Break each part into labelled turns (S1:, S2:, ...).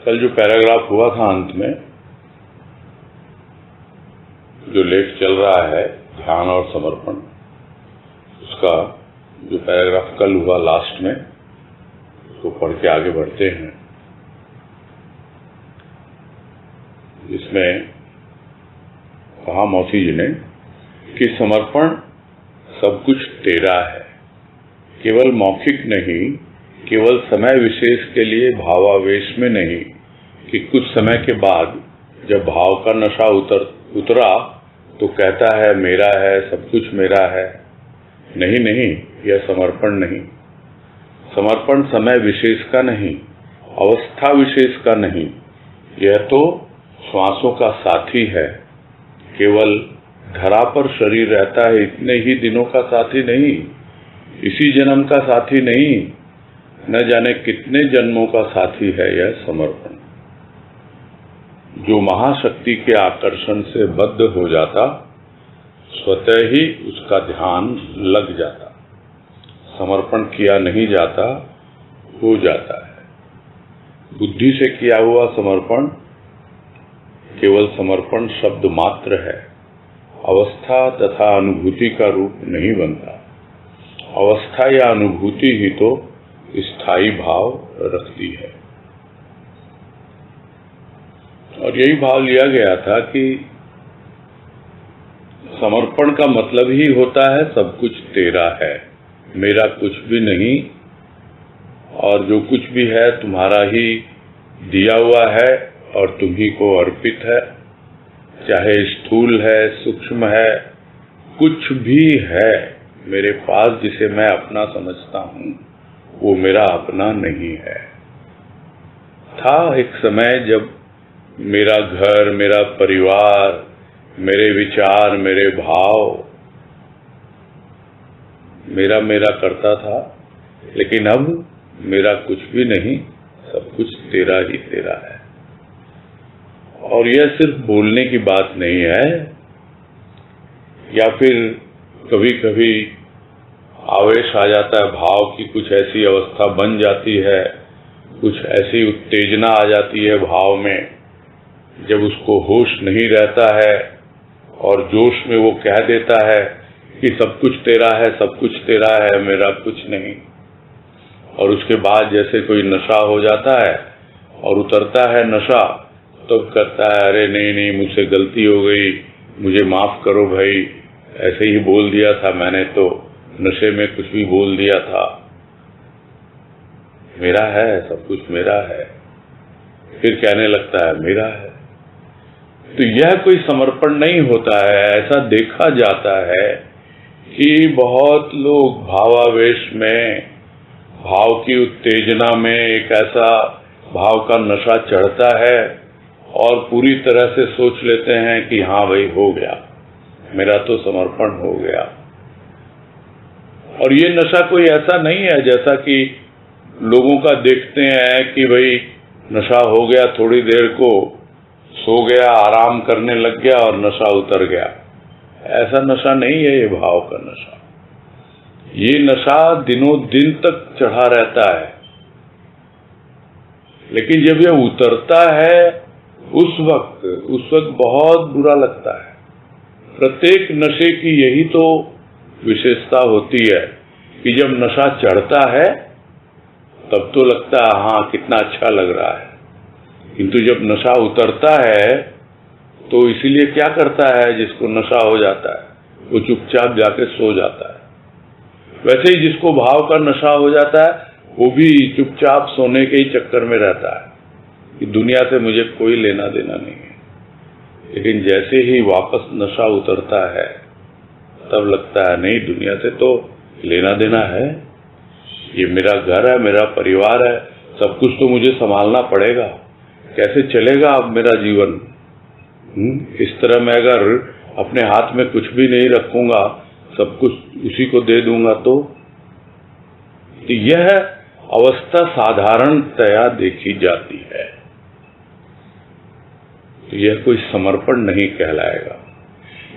S1: कल जो पैराग्राफ हुआ था अंत में, जो लेख चल रहा है ध्यान और समर्पण, उसका जो पैराग्राफ कल हुआ लास्ट में, उसको पढ़ के आगे बढ़ते हैं। इसमें कहा मौसी जी ने कि समर्पण सब कुछ तेरा है, केवल मौखिक नहीं, केवल समय विशेष के लिए भावावेश में नहीं कि कुछ समय के बाद जब भाव का नशा उतरा तो कहता है मेरा है, सब कुछ मेरा है। नहीं नहीं, यह समर्पण नहीं। समर्पण समय विशेष का नहीं, अवस्था विशेष का नहीं, यह तो श्वासों का साथी है। केवल धरा पर शरीर रहता है इतने ही दिनों का साथी नहीं, इसी जन्म का साथी नहीं, न जाने कितने जन्मों का साथी है यह समर्पण। जो महाशक्ति के आकर्षण से बद्ध हो जाता, स्वतः ही उसका ध्यान लग जाता। समर्पण किया नहीं जाता, हो जाता है। बुद्धि से किया हुआ समर्पण केवल समर्पण शब्द मात्र है, अवस्था तथा अनुभूति का रूप नहीं बनता। अवस्था या अनुभूति ही तो स्थायी भाव रखती है। और यही भाव लिया गया था कि समर्पण का मतलब ही होता है सब कुछ तेरा है, मेरा कुछ भी नहीं, और जो कुछ भी है तुम्हारा ही दिया हुआ है और तुम्ही को अर्पित है। चाहे स्थूल है, सूक्ष्म है, कुछ भी है मेरे पास जिसे मैं अपना समझता हूं, वो मेरा अपना नहीं है। था एक समय जब मेरा घर, मेरा परिवार, मेरे विचार, मेरे भाव मेरा मेरा करता था, लेकिन अब मेरा कुछ भी नहीं, सब कुछ तेरा ही तेरा है। और यह सिर्फ बोलने की बात नहीं है, या फिर कभी कभी आवेश आ जाता है, भाव की कुछ ऐसी अवस्था बन जाती है, कुछ ऐसी उत्तेजना आ जाती है भाव में, जब उसको होश नहीं रहता है और जोश में वो कह देता है कि सब कुछ तेरा है, सब कुछ तेरा है, मेरा कुछ नहीं। और उसके बाद जैसे कोई नशा हो जाता है और उतरता है नशा, तो कहता है अरे नहीं नहीं, मुझसे गलती हो गई, मुझे माफ करो भाई, ऐसे ही बोल दिया था मैंने, तो नशे में कुछ भी बोल दिया था, मेरा है, सब कुछ मेरा है। फिर कहने लगता है मेरा है। तो यह कोई समर्पण नहीं होता है। ऐसा देखा जाता है कि बहुत लोग भावावेश में, भाव की उत्तेजना में एक ऐसा भाव का नशा चढ़ता है और पूरी तरह से सोच लेते हैं कि हाँ भाई हो गया, मेरा तो समर्पण हो गया। और ये नशा कोई ऐसा नहीं है जैसा कि लोगों का देखते हैं कि भाई नशा हो गया, थोड़ी देर को सो गया, आराम करने लग गया और नशा उतर गया। ऐसा नशा नहीं है ये भाव का नशा। ये नशा दिनों दिन तक चढ़ा रहता है, लेकिन जब ये उतरता है उस वक्त बहुत बुरा लगता है। प्रत्येक नशे की यही तो विशेषता होती है कि जब नशा चढ़ता है तब तो लगता है हाँ कितना अच्छा लग रहा है, किंतु जब नशा उतरता है तो इसीलिए क्या करता है, जिसको नशा हो जाता है वो चुपचाप जाके सो जाता है। वैसे ही जिसको भाव का नशा हो जाता है वो भी चुपचाप सोने के ही चक्कर में रहता है कि दुनिया से मुझे कोई लेना देना नहीं है। लेकिन जैसे ही वापस नशा उतरता है तब लगता है नहीं, दुनिया से तो लेना देना है, ये मेरा घर है, मेरा परिवार है, सब कुछ तो मुझे संभालना पड़ेगा, कैसे चलेगा अब मेरा जीवन। इस तरह मैं अगर अपने हाथ में कुछ भी नहीं रखूंगा, सब कुछ उसी को दे दूंगा, तो यह अवस्था साधारणतया देखी जाती है। तो यह कोई समर्पण नहीं कहलाएगा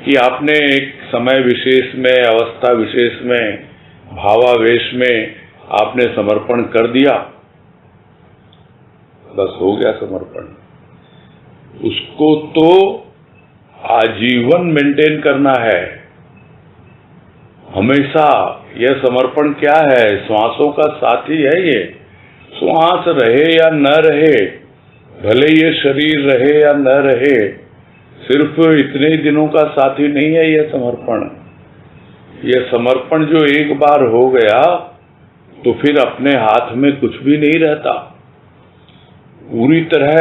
S1: कि आपने एक समय विशेष में, अवस्था विशेष में, भावावेश में आपने समर्पण कर दिया, बस हो गया समर्पण। उसको तो आजीवन मेंटेन करना है, हमेशा। यह समर्पण क्या है? श्वासों का साथी है ये। श्वास रहे या न रहे, भले ये शरीर रहे या न रहे, सिर्फ इतने ही दिनों का साथी नहीं है यह समर्पण। यह समर्पण जो एक बार हो गया तो फिर अपने हाथ में कुछ भी नहीं रहता। पूरी तरह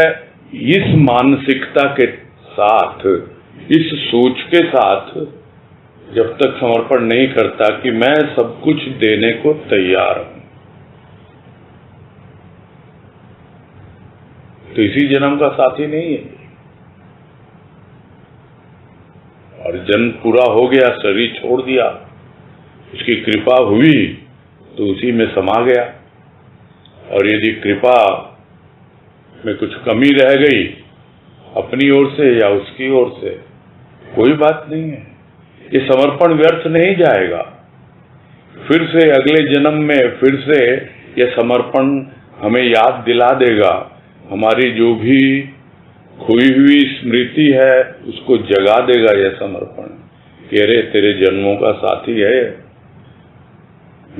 S1: इस मानसिकता के साथ, इस सोच के साथ जब तक समर्पण नहीं करता कि मैं सब कुछ देने को तैयार हूं, तो इसी जन्म का साथी नहीं है। और जन्म पूरा हो गया, शरीर छोड़ दिया, उसकी कृपा हुई तो उसी में समा गया। और यदि कृपा में कुछ कमी रह गई अपनी ओर से या उसकी ओर से, कोई बात नहीं है, ये समर्पण व्यर्थ नहीं जाएगा। फिर से अगले जन्म में फिर से यह समर्पण हमें याद दिला देगा, हमारी जो भी खोई हुई स्मृति है उसको जगा देगा यह समर्पण कि अरे तेरे जन्मों का साथी है,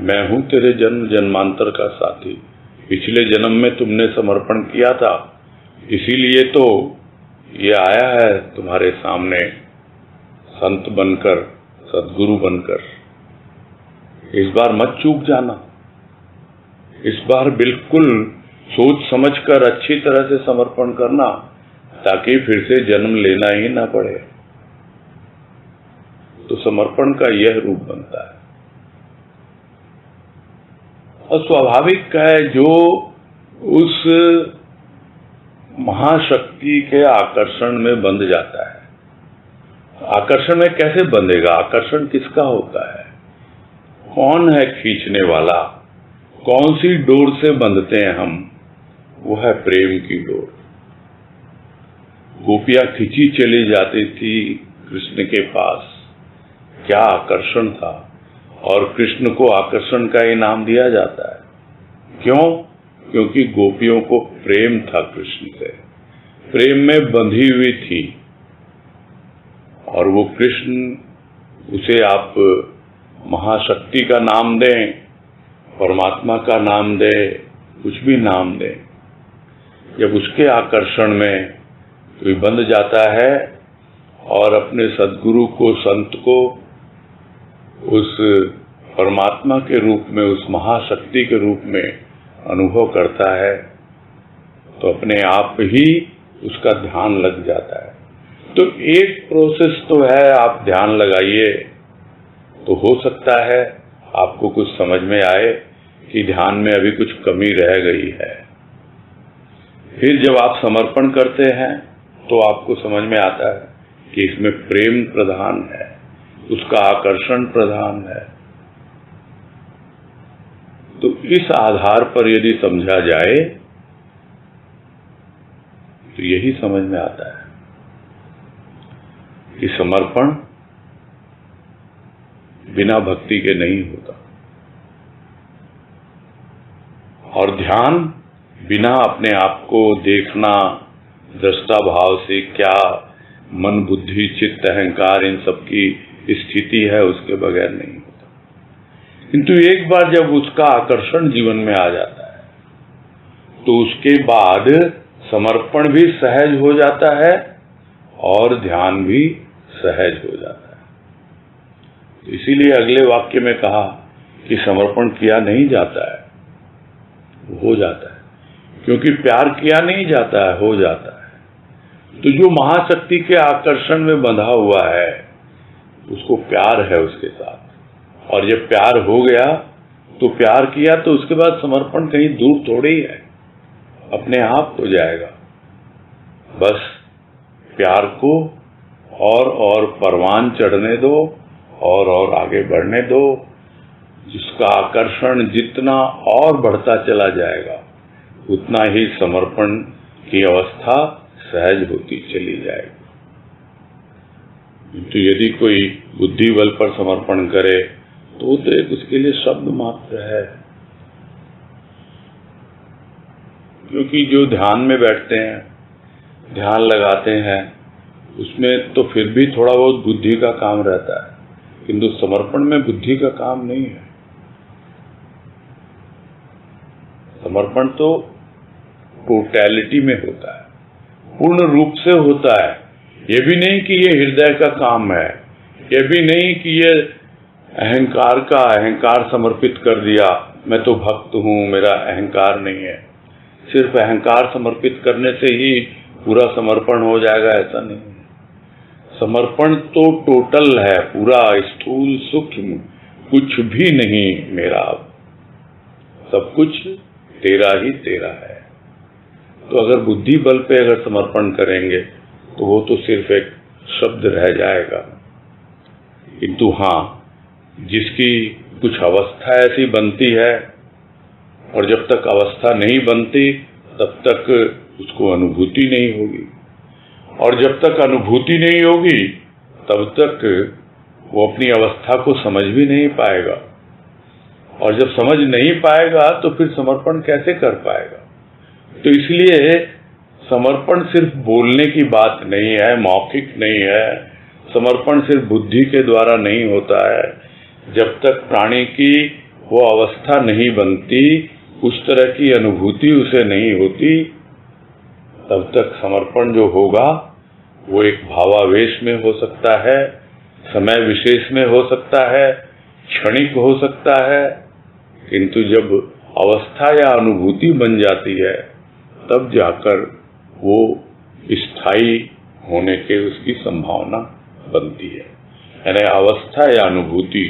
S1: मैं हूं तेरे जन्म जन्मांतर का साथी। पिछले जन्म में तुमने समर्पण किया था, इसीलिए तो ये आया है तुम्हारे सामने संत बनकर, सद्गुरु बनकर। इस बार मत चूक जाना, इस बार बिल्कुल सोच समझकर अच्छी तरह से समर्पण करना, ताकि फिर से जन्म लेना ही ना पड़े। तो समर्पण का यह रूप बनता है। और स्वाभाविक है, जो उस महाशक्ति के आकर्षण में बंध जाता है। आकर्षण में कैसे बंधेगा? आकर्षण किसका होता है? कौन है खींचने वाला? कौन सी डोर से बंधते हैं हम? वो है प्रेम की डोर। गोपियां खींची चली जाती थी कृष्ण के पास, क्या आकर्षण था। और कृष्ण को आकर्षण का इनाम दिया जाता है। क्यों? क्योंकि गोपियों को प्रेम था कृष्ण से, प्रेम में बंधी हुई थी। और वो कृष्ण, उसे आप महाशक्ति का नाम दें, परमात्मा का नाम दें, कुछ भी नाम दें, जब उसके आकर्षण में कोई बंध जाता है और अपने सद्गुरु को, संत को उस परमात्मा के रूप में, उस महाशक्ति के रूप में अनुभव करता है, तो अपने आप ही उसका ध्यान लग जाता है। तो एक प्रोसेस तो है, आप ध्यान लगाइए तो हो सकता है आपको कुछ समझ में आए कि ध्यान में अभी कुछ कमी रह गई है। फिर जब आप समर्पण करते हैं तो आपको समझ में आता है कि इसमें प्रेम प्रधान है, उसका आकर्षण प्रधान है। तो इस आधार पर यदि समझा जाए तो यही समझ में आता है कि समर्पण बिना भक्ति के नहीं होता, और ध्यान बिना अपने आप को देखना, दृष्टा भाव से, क्या मन बुद्धि चित्त अहंकार इन सब की स्थिति है, उसके बगैर नहीं होता। किंतु एक बार जब उसका आकर्षण जीवन में आ जाता है तो उसके बाद समर्पण भी सहज हो जाता है और ध्यान भी सहज हो जाता है। तो इसीलिए अगले वाक्य में कहा कि समर्पण किया नहीं जाता है, हो जाता है। क्योंकि प्यार किया नहीं जाता है, हो जाता है। तो जो महाशक्ति के आकर्षण में बंधा हुआ है उसको प्यार है उसके साथ, और जब प्यार हो गया तो प्यार किया तो उसके बाद समर्पण कहीं दूर थोड़ी है, अपने आप हो जाएगा। बस प्यार को और परवान चढ़ने दो और आगे बढ़ने दो। जिसका आकर्षण जितना और बढ़ता चला जाएगा उतना ही समर्पण की अवस्था सहज होती चली जाएगी। तो यदि कोई बुद्धि बल पर समर्पण करे तो वो तो एक उसके लिए शब्द मात्र है। क्योंकि जो ध्यान में बैठते हैं, ध्यान लगाते हैं, उसमें तो फिर भी थोड़ा बहुत बुद्धि का काम रहता है, किंतु समर्पण में बुद्धि का काम नहीं है। समर्पण तो टोटैलिटी में होता है, पूर्ण रूप से होता है। ये भी नहीं कि ये हृदय का काम है, ये भी नहीं कि ये अहंकार समर्पित कर दिया, मैं तो भक्त हूं, मेरा अहंकार नहीं है। सिर्फ अहंकार समर्पित करने से ही पूरा समर्पण हो जाएगा, ऐसा नहीं है। समर्पण तो टोटल है, पूरा स्थूल सूक्ष्म कुछ भी नहीं मेरा, सब कुछ तेरा ही तेरा है। तो अगर बुद्धि बल पे अगर समर्पण करेंगे तो वो तो सिर्फ एक शब्द रह जाएगा। किंतु हाँ, जिसकी कुछ अवस्था ऐसी बनती है, और जब तक अवस्था नहीं बनती तब तक उसको अनुभूति नहीं होगी, और जब तक अनुभूति नहीं होगी तब तक वो अपनी अवस्था को समझ भी नहीं पाएगा, और जब समझ नहीं पाएगा तो फिर समर्पण कैसे कर पाएगा। तो इसलिए समर्पण सिर्फ बोलने की बात नहीं है, मौखिक नहीं है। समर्पण सिर्फ बुद्धि के द्वारा नहीं होता है। जब तक प्राणी की वो अवस्था नहीं बनती, उस तरह की अनुभूति उसे नहीं होती, तब तक समर्पण जो होगा वो एक भावावेश में हो सकता है, समय विशेष में हो सकता है, क्षणिक हो सकता है। किंतु जब अवस्था या अनुभूति बन जाती है तब जाकर वो स्थायी होने के उसकी संभावना बनती है। यानी अवस्था या अनुभूति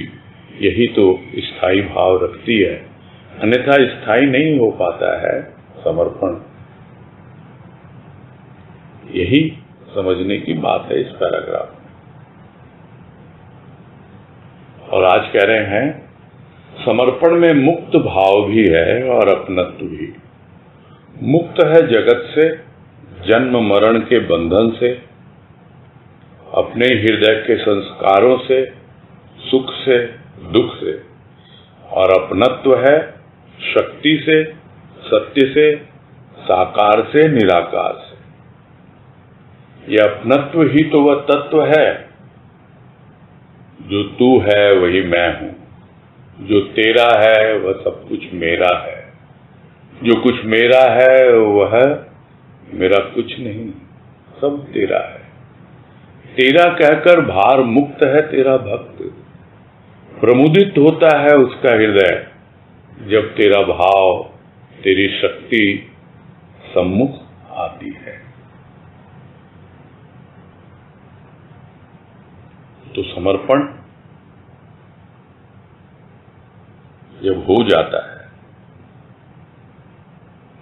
S1: यही तो स्थायी भाव रखती है, अन्यथा स्थायी नहीं हो पाता है समर्पण। यही समझने की बात है इस पैराग्राफ में। और आज कह रहे हैं समर्पण में मुक्त भाव भी है और अपनत्व भी। मुक्त है जगत से, जन्म मरण के बंधन से, अपने हृदय के संस्कारों से, सुख से, दुख से, और अपनत्व है शक्ति से, सत्य से, साकार से, निराकार से। यह अपनत्व ही तो वह तत्व है जो तू है वही मैं हूं, जो तेरा है वह सब कुछ मेरा है, जो कुछ मेरा है वह मेरा कुछ नहीं, सब तेरा है। तेरा कहकर भार मुक्त है तेरा भक्त, प्रमुदित होता है उसका हृदय जब तेरा भाव, तेरी शक्ति सम्मुख आती है। तो समर्पण जब हो जाता है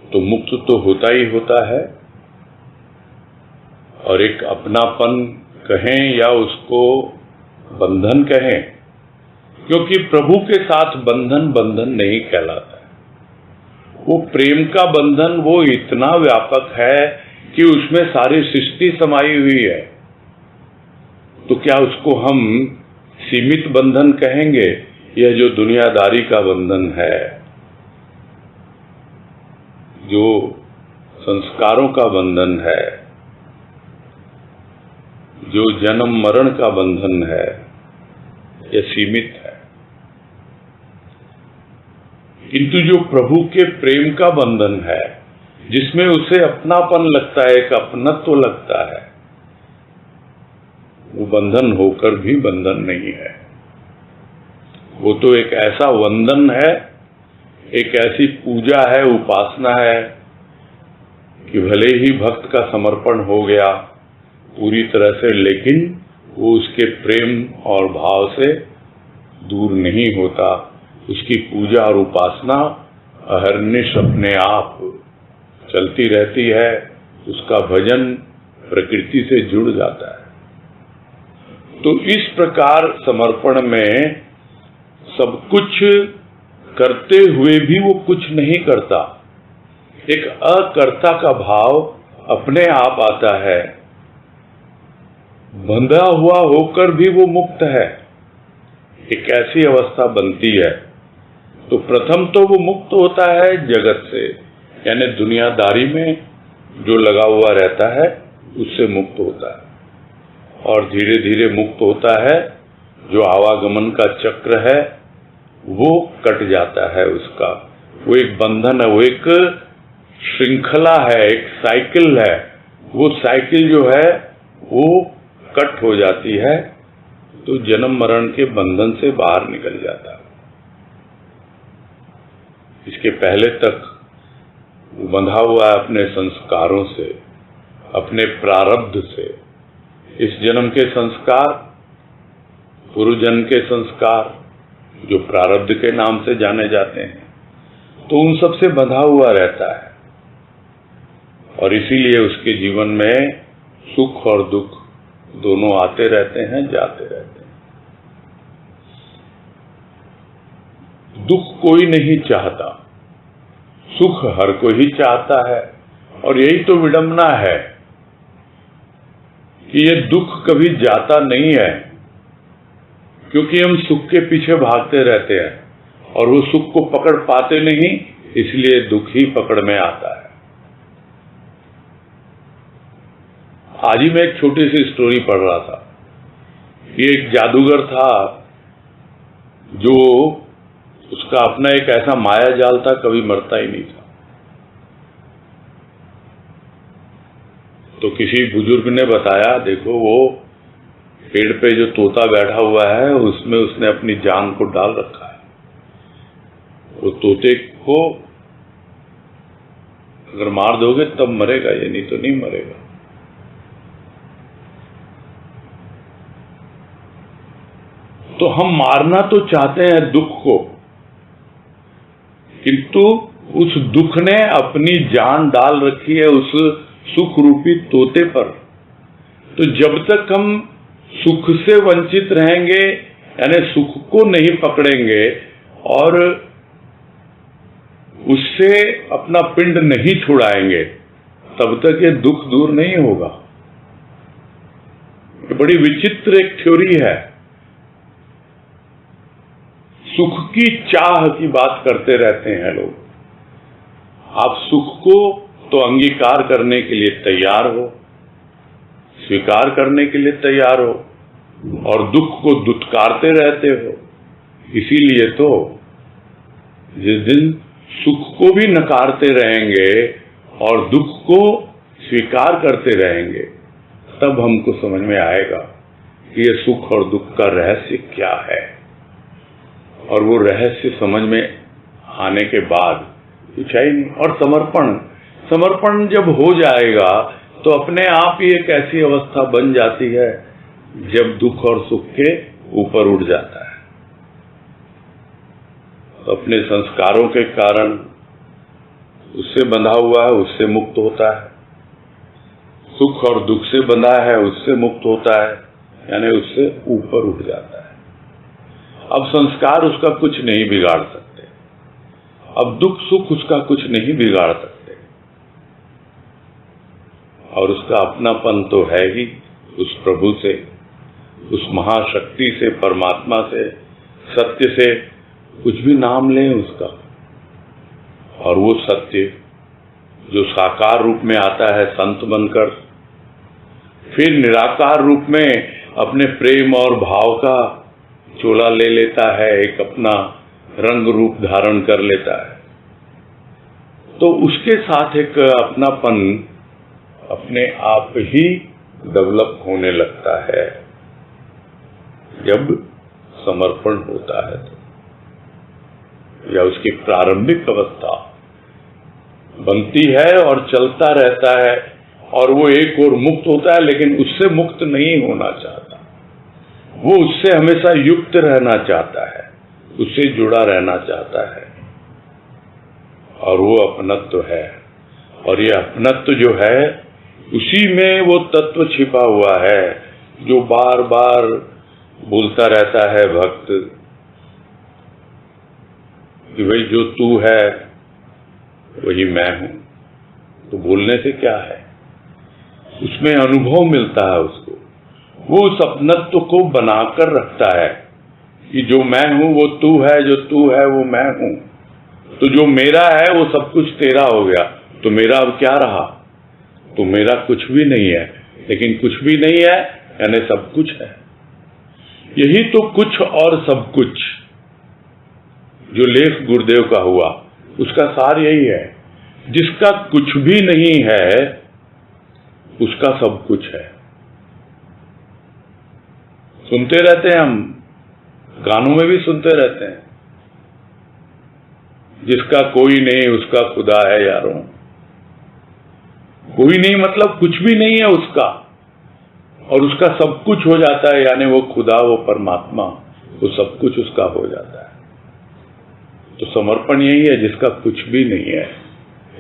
S1: तो मुक्त तो होता ही होता है, और एक अपनापन कहें या उसको बंधन कहें, क्योंकि प्रभु के साथ बंधन बंधन नहीं कहलाता है। वो प्रेम का बंधन वो इतना व्यापक है कि उसमें सारी सृष्टि समाई हुई है। तो क्या उसको हम सीमित बंधन कहेंगे? यह जो दुनियादारी का बंधन है, जो संस्कारों का बंधन है, जो जन्म मरण का बंधन है, यह सीमित है। किंतु जो प्रभु के प्रेम का बंधन है, जिसमें उसे अपनापन लगता है, एक अपनत्व लगता है, वो बंधन होकर भी बंधन नहीं है। वो तो एक ऐसा वंदन है, एक ऐसी पूजा है, उपासना है कि भले ही भक्त का समर्पण हो गया पूरी तरह से, लेकिन वो उसके प्रेम और भाव से दूर नहीं होता। उसकी पूजा और उपासना अहर्निश अपने आप चलती रहती है, उसका भजन प्रकृति से जुड़ जाता है। तो इस प्रकार समर्पण में सब कुछ करते हुए भी वो कुछ नहीं करता, एक अकर्ता का भाव अपने आप आता है। बंधा हुआ होकर भी वो मुक्त है, एक ऐसी अवस्था बनती है। तो प्रथम तो वो मुक्त होता है जगत से, यानी दुनियादारी में जो लगा हुआ रहता है उससे मुक्त होता है और धीरे धीरे मुक्त होता है। जो आवागमन का चक्र है वो कट जाता है उसका, वो एक बंधन है, वो एक श्रृंखला है, एक साइकिल है। वो साइकिल जो है वो कट हो जाती है तो जन्म मरण के बंधन से बाहर निकल जाता है। इसके पहले तक वो बंधा हुआ है अपने संस्कारों से, अपने प्रारब्ध से। इस जन्म के संस्कार, पूर्व जन्म के संस्कार जो प्रारब्ध के नाम से जाने जाते हैं, तो उन सब से बंधा हुआ रहता है और इसीलिए उसके जीवन में सुख और दुख दोनों आते रहते हैं, जाते रहते हैं। दुख कोई नहीं चाहता, सुख हर कोई ही चाहता है। और यही तो विडंबना है कि ये दुख कभी जाता नहीं है, क्योंकि हम सुख के पीछे भागते रहते हैं और वो सुख को पकड़ पाते नहीं, इसलिए दुख ही पकड़ में आता है। आज ही मैं एक छोटी सी स्टोरी पढ़ रहा था कि एक जादूगर था जो उसका अपना एक ऐसा माया जाल था, कभी मरता ही नहीं था। तो किसी बुजुर्ग ने बताया, देखो वो पेड़ पे जो तोता बैठा हुआ है उसमें उसने अपनी जान को डाल रखा है। वो तोते को अगर मार दोगे तब मरेगा, ये नहीं तो नहीं मरेगा। तो हम मारना तो चाहते हैं दुख को, किंतु उस दुख ने अपनी जान डाल रखी है उस सुख रूपी तोते पर। तो जब तक हम सुख से वंचित रहेंगे, यानी सुख को नहीं पकड़ेंगे और उससे अपना पिंड नहीं छुड़ाएंगे, तब तक ये दुख दूर नहीं होगा। ये बड़ी विचित्र एक थ्योरी है। सुख की चाह की बात करते रहते हैं लोग। आप सुख को तो अंगीकार करने के लिए तैयार हो, स्वीकार करने के लिए तैयार हो, और दुख को दुत्कारते रहते हो। इसीलिए तो जिस दिन सुख को भी नकारते रहेंगे और दुख को स्वीकार करते रहेंगे, तब हमको समझ में आएगा कि ये सुख और दुख का रहस्य क्या है। और वो रहस्य समझ में आने के बाद कुछ है ही नहीं। और समर्पण जब हो जाएगा तो अपने आप ही एक ऐसी अवस्था बन जाती है जब दुख और सुख के ऊपर उठ जाता है। तो अपने संस्कारों के कारण उससे बंधा हुआ है, उससे मुक्त होता है। सुख और दुख से बंधा है, उससे मुक्त होता है, यानी उससे ऊपर उठ जाता है। अब संस्कार उसका कुछ नहीं बिगाड़ सकते, अब दुख सुख उसका कुछ नहीं बिगाड़ सकते। और उसका अपनापन तो है ही उस प्रभु से, उस महाशक्ति से, परमात्मा से, सत्य से। कुछ भी नाम लें उसका, और वो सत्य जो साकार रूप में आता है संत बनकर, फिर निराकार रूप में अपने प्रेम और भाव का चोला ले लेता है, एक अपना रंग रूप धारण कर लेता है। तो उसके साथ एक अपनापन अपने आप ही डेवलप होने लगता है जब समर्पण होता है तो, या उसकी प्रारंभिक अवस्था बनती है और चलता रहता है, और वो एक और मुक्त होता है, लेकिन उससे मुक्त नहीं होना चाहता। वो उससे हमेशा युक्त रहना चाहता है, उससे जुड़ा रहना चाहता है, और वो अपनत्व है। और ये अपनत्व जो है, उसी में वो तत्व छिपा हुआ है जो बार बार बोलता रहता है भक्त कि भाई जो तू है वही मैं हूं। तो बोलने से क्या है, उसमें अनुभव मिलता है उसको। वो उस अपनत्व को बनाकर रखता है कि जो मैं हूं वो तू है, जो तू है वो मैं हूं। तो जो मेरा है वो सब कुछ तेरा हो गया, तो मेरा अब क्या रहा? तो मेरा कुछ भी नहीं है, लेकिन कुछ भी नहीं है यानी सब कुछ है। यही तो कुछ और सब कुछ जो लेख गुरुदेव का हुआ, उसका सार यही है। जिसका कुछ भी नहीं है उसका सब कुछ है। सुनते रहते हैं हम, गानों में भी सुनते रहते हैं, जिसका कोई नहीं उसका खुदा है यारों। कोई नहीं मतलब कुछ भी नहीं है उसका, और उसका सब कुछ हो जाता है, यानी वो खुदा, वो परमात्मा, वो सब कुछ उसका हो जाता है। तो समर्पण यही है, जिसका कुछ भी नहीं है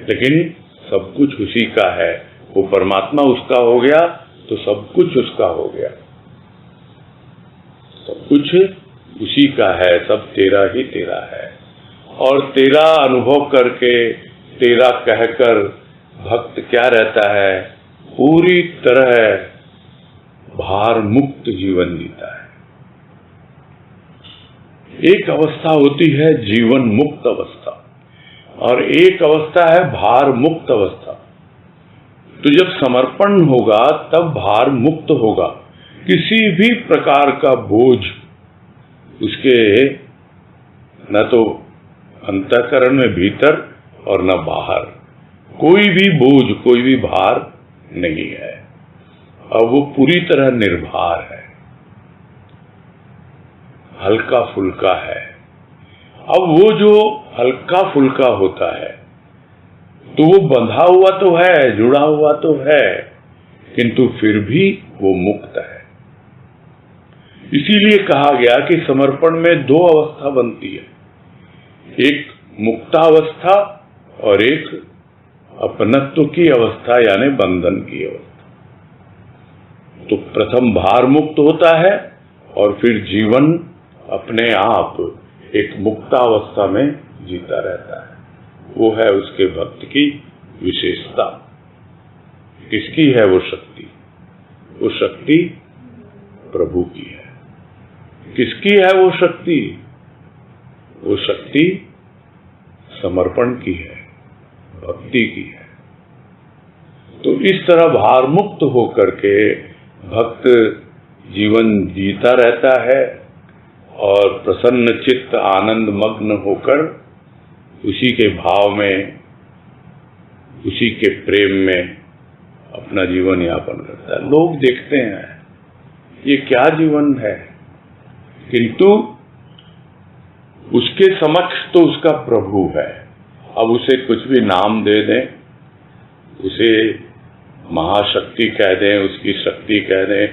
S1: लेकिन सब कुछ उसी का है। वो परमात्मा उसका हो गया तो सब कुछ उसका हो गया। सब कुछ उसी का है, सब तेरा ही तेरा है। और तेरा अनुभव करके, तेरा कहकर भक्त क्या रहता है? पूरी तरह भार मुक्त जीवन जीता है। एक अवस्था होती है जीवन मुक्त अवस्था, और एक अवस्था है भार मुक्त अवस्था। तो जब समर्पण होगा तब भार मुक्त होगा। किसी भी प्रकार का बोझ उसके न तो अंतःकरण में भीतर और न बाहर, कोई भी बोझ, कोई भी भार नहीं है। अब वो पूरी तरह निर्भर है, हल्का फुल्का है। अब वो जो हल्का फुल्का होता है तो वो बंधा हुआ तो है, जुड़ा हुआ तो है, किंतु फिर भी वो मुक्त है। इसीलिए कहा गया कि समर्पण में दो अवस्था बनती है, एक मुक्तावस्था और एक अपनत्व की अवस्था यानी बंधन की अवस्था। तो प्रथम भार मुक्त होता है और फिर जीवन अपने आप एक मुक्तावस्था में जीता रहता है। वो है उसके भक्त की विशेषता। किसकी है वो शक्ति? वो शक्ति प्रभु की है। किसकी है वो शक्ति? वो शक्ति समर्पण की है, भक्ति की है। तो इस तरह भार मुक्त होकर के भक्त जीवन जीता रहता है और प्रसन्न चित्त आनंद मग्न होकर उसी के भाव में, उसी के प्रेम में अपना जीवन यापन करता है। लोग देखते हैं ये क्या जीवन है, किंतु उसके समक्ष तो उसका प्रभु है। अब उसे कुछ भी नाम दे दें, उसे महाशक्ति कह दें, उसकी शक्ति कह दें,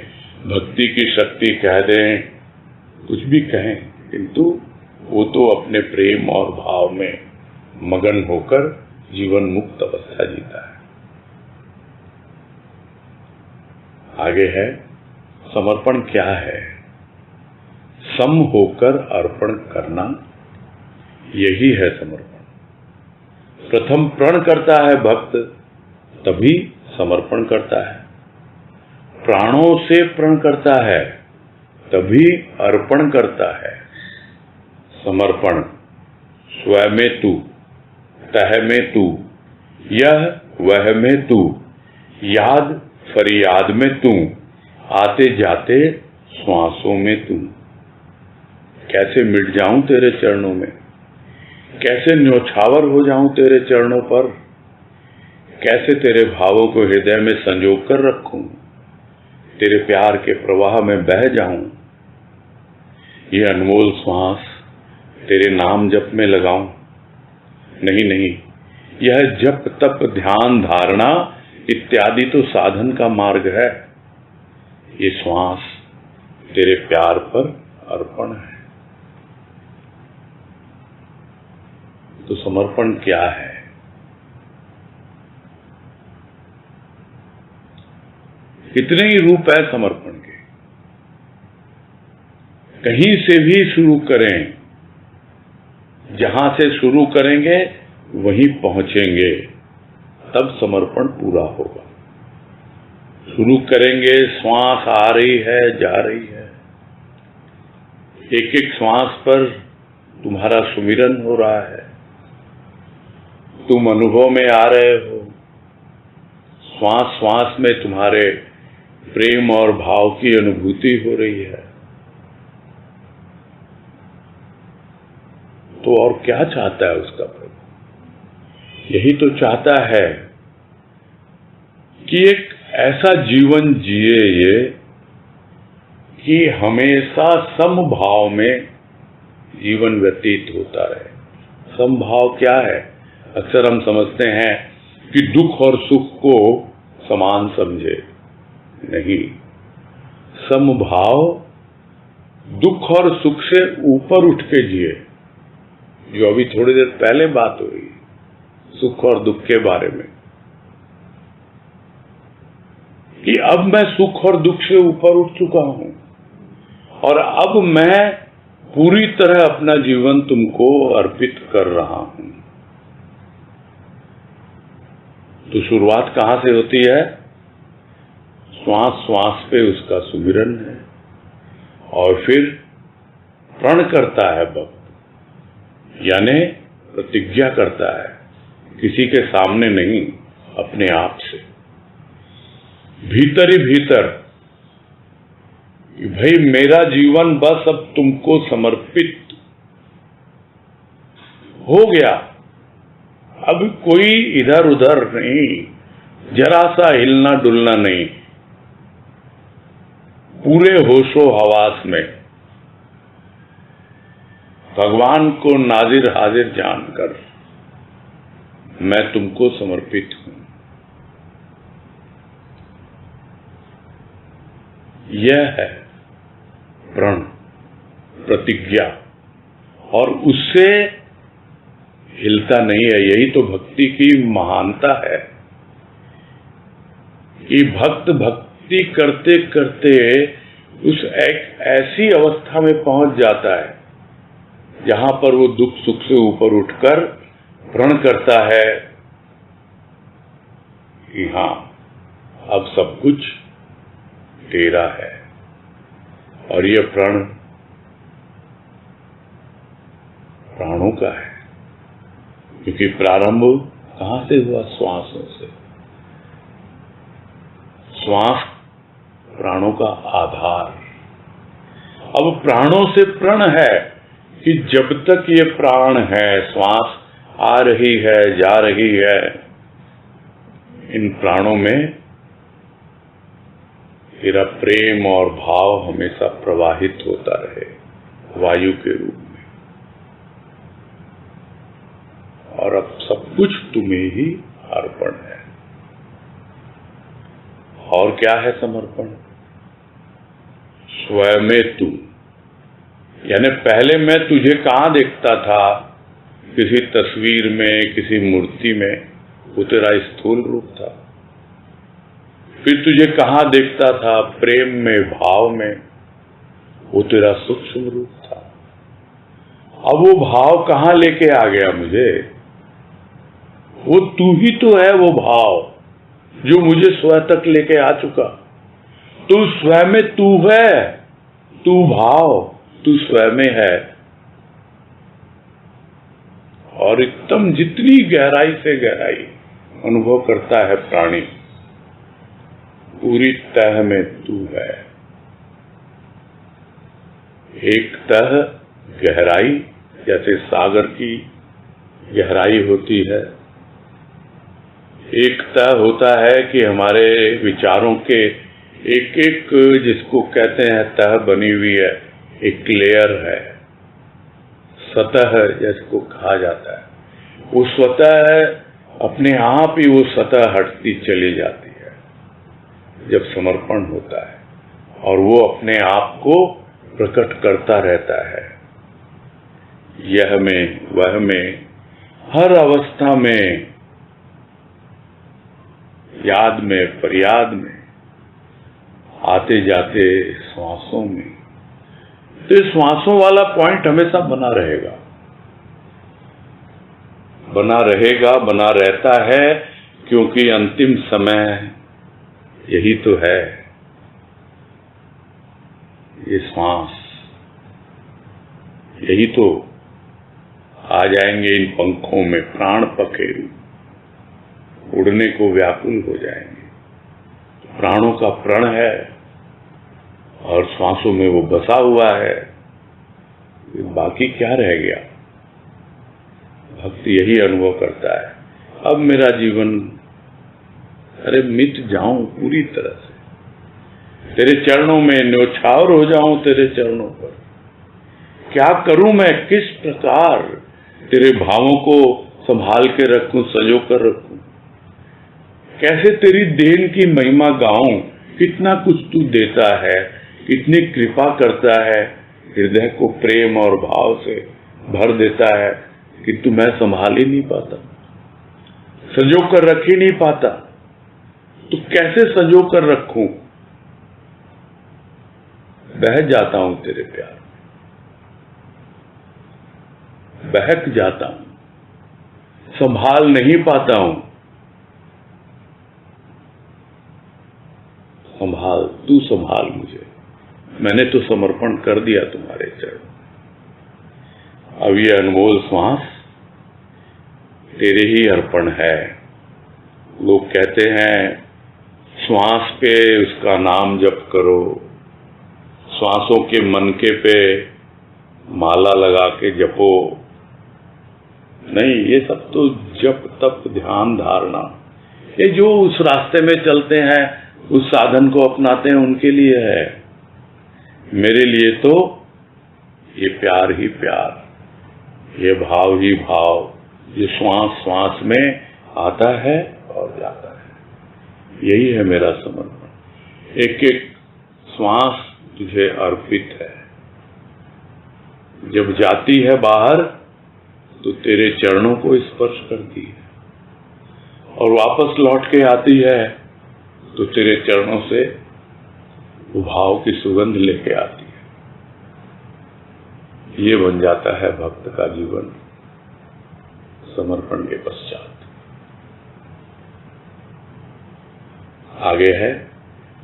S1: भक्ति की शक्ति कह दें, कुछ भी कहें, किंतु वो तो अपने प्रेम और भाव में मगन होकर जीवन मुक्त अवस्था जीता है। आगे है समर्पण क्या है? सम होकर अर्पण करना, यही है समर्पण। प्रथम प्रण करता है भक्त, तभी समर्पण करता है। प्राणों से प्रण करता है, तभी अर्पण करता है। समर्पण स्व में तू, तह में तू, यह वह में तू, याद फरियाद में तू, आते जाते श्वासों में तू। कैसे मिट जाऊं तेरे चरणों में, कैसे न्योछावर हो जाऊं तेरे चरणों पर, कैसे तेरे भावों को हृदय में संजो कर रखूं, तेरे प्यार के प्रवाह में बह जाऊं। ये अनमोल श्वास तेरे नाम जप में लगाऊं। नहीं, यह जप तप ध्यान धारणा इत्यादि तो साधन का मार्ग है। ये श्वास तेरे प्यार पर अर्पण है। तो समर्पण क्या है? कितने ही रूप है समर्पण के। कहीं से भी शुरू करें, जहां से शुरू करेंगे वहीं पहुंचेंगे, तब समर्पण पूरा होगा। शुरू करेंगे, श्वास आ रही है, जा रही है, एक एक श्वास पर तुम्हारा सुमिरन हो रहा है, तुम अनुभव में आ रहे हो, श्वास श्वास में तुम्हारे प्रेम और भाव की अनुभूति हो रही है, तो और क्या चाहता है उसका प्रभु? यही तो चाहता है कि एक ऐसा जीवन जिए ये कि हमेशा समभाव में जीवन व्यतीत होता रहे। समभाव क्या है? अक्सर हम समझते हैं कि दुख और सुख को समान समझे, नहीं। समभाव दुख और सुख से ऊपर उठ के जिए, जो अभी थोड़ी देर पहले बात हो रही, सुख और दुख के बारे में, कि अब मैं सुख और दुख से ऊपर उठ चुका हूं और अब मैं पूरी तरह अपना जीवन तुमको अर्पित कर रहा हूं। तो शुरुआत कहां से होती है? श्वास श्वास पे उसका सुमिरन है, और फिर प्रण करता है भक्त, यानी प्रतिज्ञा करता है, किसी के सामने नहीं, अपने आप से, भीतर ही भीतर, भाई मेरा जीवन बस अब तुमको समर्पित हो गया, अब कोई इधर उधर नहीं, जरा सा हिलना डुलना नहीं, पूरे होशो हवास में भगवान को नाजिर हाजिर जानकर मैं तुमको समर्पित हूं। यह है प्रण, प्रतिज्ञा, और उससे हिलता नहीं है। यही तो भक्ति की महानता है कि भक्त भक्ति करते करते उस एक ऐसी अवस्था में पहुंच जाता है जहां पर वो दुख सुख से ऊपर उठकर प्रण करता है कि हां, अब सब कुछ तेरा है। और ये प्रण प्राणों का है, क्योंकि प्रारंभ कहां से हुआ? श्वासों से। श्वास प्राणों का आधार। अब प्राणों से प्रण है कि जब तक ये प्राण है, श्वास आ रही है, जा रही है, इन प्राणों में तेरा प्रेम और भाव हमेशा प्रवाहित होता रहे, वायु के रूप में। और अब सब कुछ तुम्हें ही अर्पण है। और क्या है समर्पण? स्वयं तू, यानी पहले मैं तुझे कहां देखता था? किसी तस्वीर में, किसी मूर्ति में, वो तेरा स्थूल रूप था। फिर तुझे कहां देखता था? प्रेम में, भाव में, वो तेरा सूक्ष्म रूप था। अब वो भाव कहां लेके आ गया मुझे? वो तू ही तो है, वो भाव जो मुझे स्वयं तक लेके आ चुका। तू स्वयं में तू है, तू भाव, तू स्वयं में है। और एकदम जितनी गहराई से गहराई अनुभव करता है प्राणी, पूरी तह में तू है। एक तह गहराई, जैसे सागर की गहराई होती है। एक तह होता है कि हमारे विचारों के एक एक, जिसको कहते हैं तह बनी हुई है, एक लेयर है, सतह जिसको कहा जाता है। वो स्वतः अपने आप ही वो सतह हटती चली जाती है जब समर्पण होता है, और वो अपने आप को प्रकट करता रहता है। यह में, वह में, हर अवस्था में, याद में, फरियाद में, आते जाते श्वासों में। तो श्वासों वाला पॉइंट हमेशा बना रहेगा, बना रहेगा, बना रहता है, क्योंकि अंतिम समय यही तो है, ये श्वास। यही तो आ जाएंगे इन पंखों में प्राण पखेरु। उड़ने को व्याकुल हो जाएंगे। प्राणों का प्रण है और श्वासों में वो बसा हुआ है, बाकी क्या रह गया। भक्त यही अनुभव करता है, अब मेरा जीवन, अरे मिट जाऊं पूरी तरह से, तेरे चरणों में न्योछावर हो जाऊं, तेरे चरणों पर। क्या करूं मैं, किस प्रकार तेरे भावों को संभाल के रखूं, संजो कर रखूं, कैसे तेरी देन की महिमा गाऊं। कितना कुछ तू देता है, कितनी कृपा करता है, हृदय को प्रेम और भाव से भर देता है, किंतु मैं संभाल ही नहीं पाता, संजो कर रख ही नहीं पाता। तो कैसे संजो कर रखूं, बह जाता हूं तेरे प्यार, बहक जाता हूं, संभाल नहीं पाता हूं। संभाल, तू संभाल मुझे, मैंने तो समर्पण कर दिया तुम्हारे चरण। अब ये अनमोल श्वास तेरे ही अर्पण है। लोग कहते हैं श्वास पे उसका नाम जप करो, श्वासों के मनके पे माला लगा के जपो। नहीं, ये सब तो जप तप ध्यान धारणा, ये जो उस रास्ते में चलते हैं, उस साधन को अपनाते हैं, उनके लिए है। मेरे लिए तो ये प्यार ही प्यार, ये भाव ही भाव, ये श्वास श्वास में आता है और जाता है, यही है मेरा समर्पण। एक एक श्वास तुझे अर्पित है। जब जाती है बाहर तो तेरे चरणों को स्पर्श करती है, और वापस लौट के आती है तो तेरे चरणों से वो भाव की सुगंध लेके आती है। ये बन जाता है भक्त का जीवन समर्पण के पश्चात। आगे है,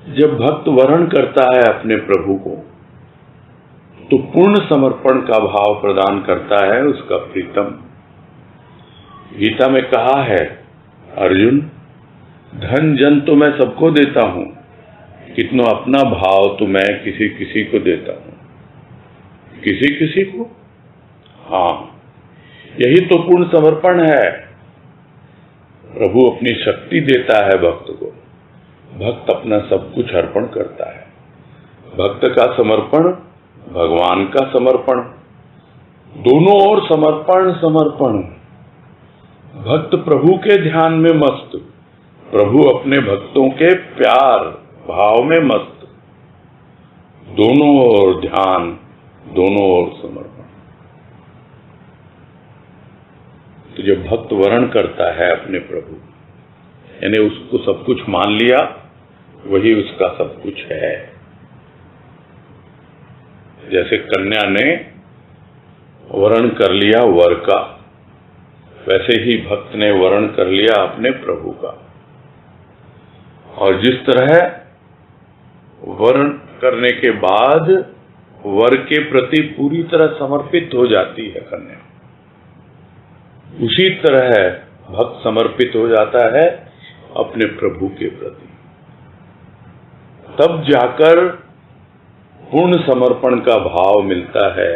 S1: जब भक्त वरण करता है अपने प्रभु को तो पूर्ण समर्पण का भाव प्रदान करता है उसका प्रीतम। गीता में कहा है, अर्जुन धन जन तो मैं सबको देता हूं, कितनो अपना भाव तो मैं किसी किसी को देता हूं। किसी किसी को, हाँ, यही तो पूर्ण समर्पण है। प्रभु अपनी शक्ति देता है भक्त को, भक्त अपना सब कुछ अर्पण करता है। भक्त का समर्पण, भगवान का समर्पण, दोनों ओर समर्पण समर्पण। भक्त प्रभु के ध्यान में मस्त, प्रभु अपने भक्तों के प्यार भाव में मस्त। दोनों ओर ध्यान, दोनों ओर समर्पण। तो जब भक्त वरण करता है अपने प्रभु, यानी उसको सब कुछ मान लिया, वही उसका सब कुछ है। जैसे कन्या ने वरण कर लिया वर का, वैसे ही भक्त ने वरण कर लिया अपने प्रभु का। और जिस तरह वरण करने के बाद वर के प्रति पूरी तरह समर्पित हो जाती है कन्या, उसी तरह भक्त समर्पित हो जाता है अपने प्रभु के प्रति। तब जाकर पूर्ण समर्पण का भाव मिलता है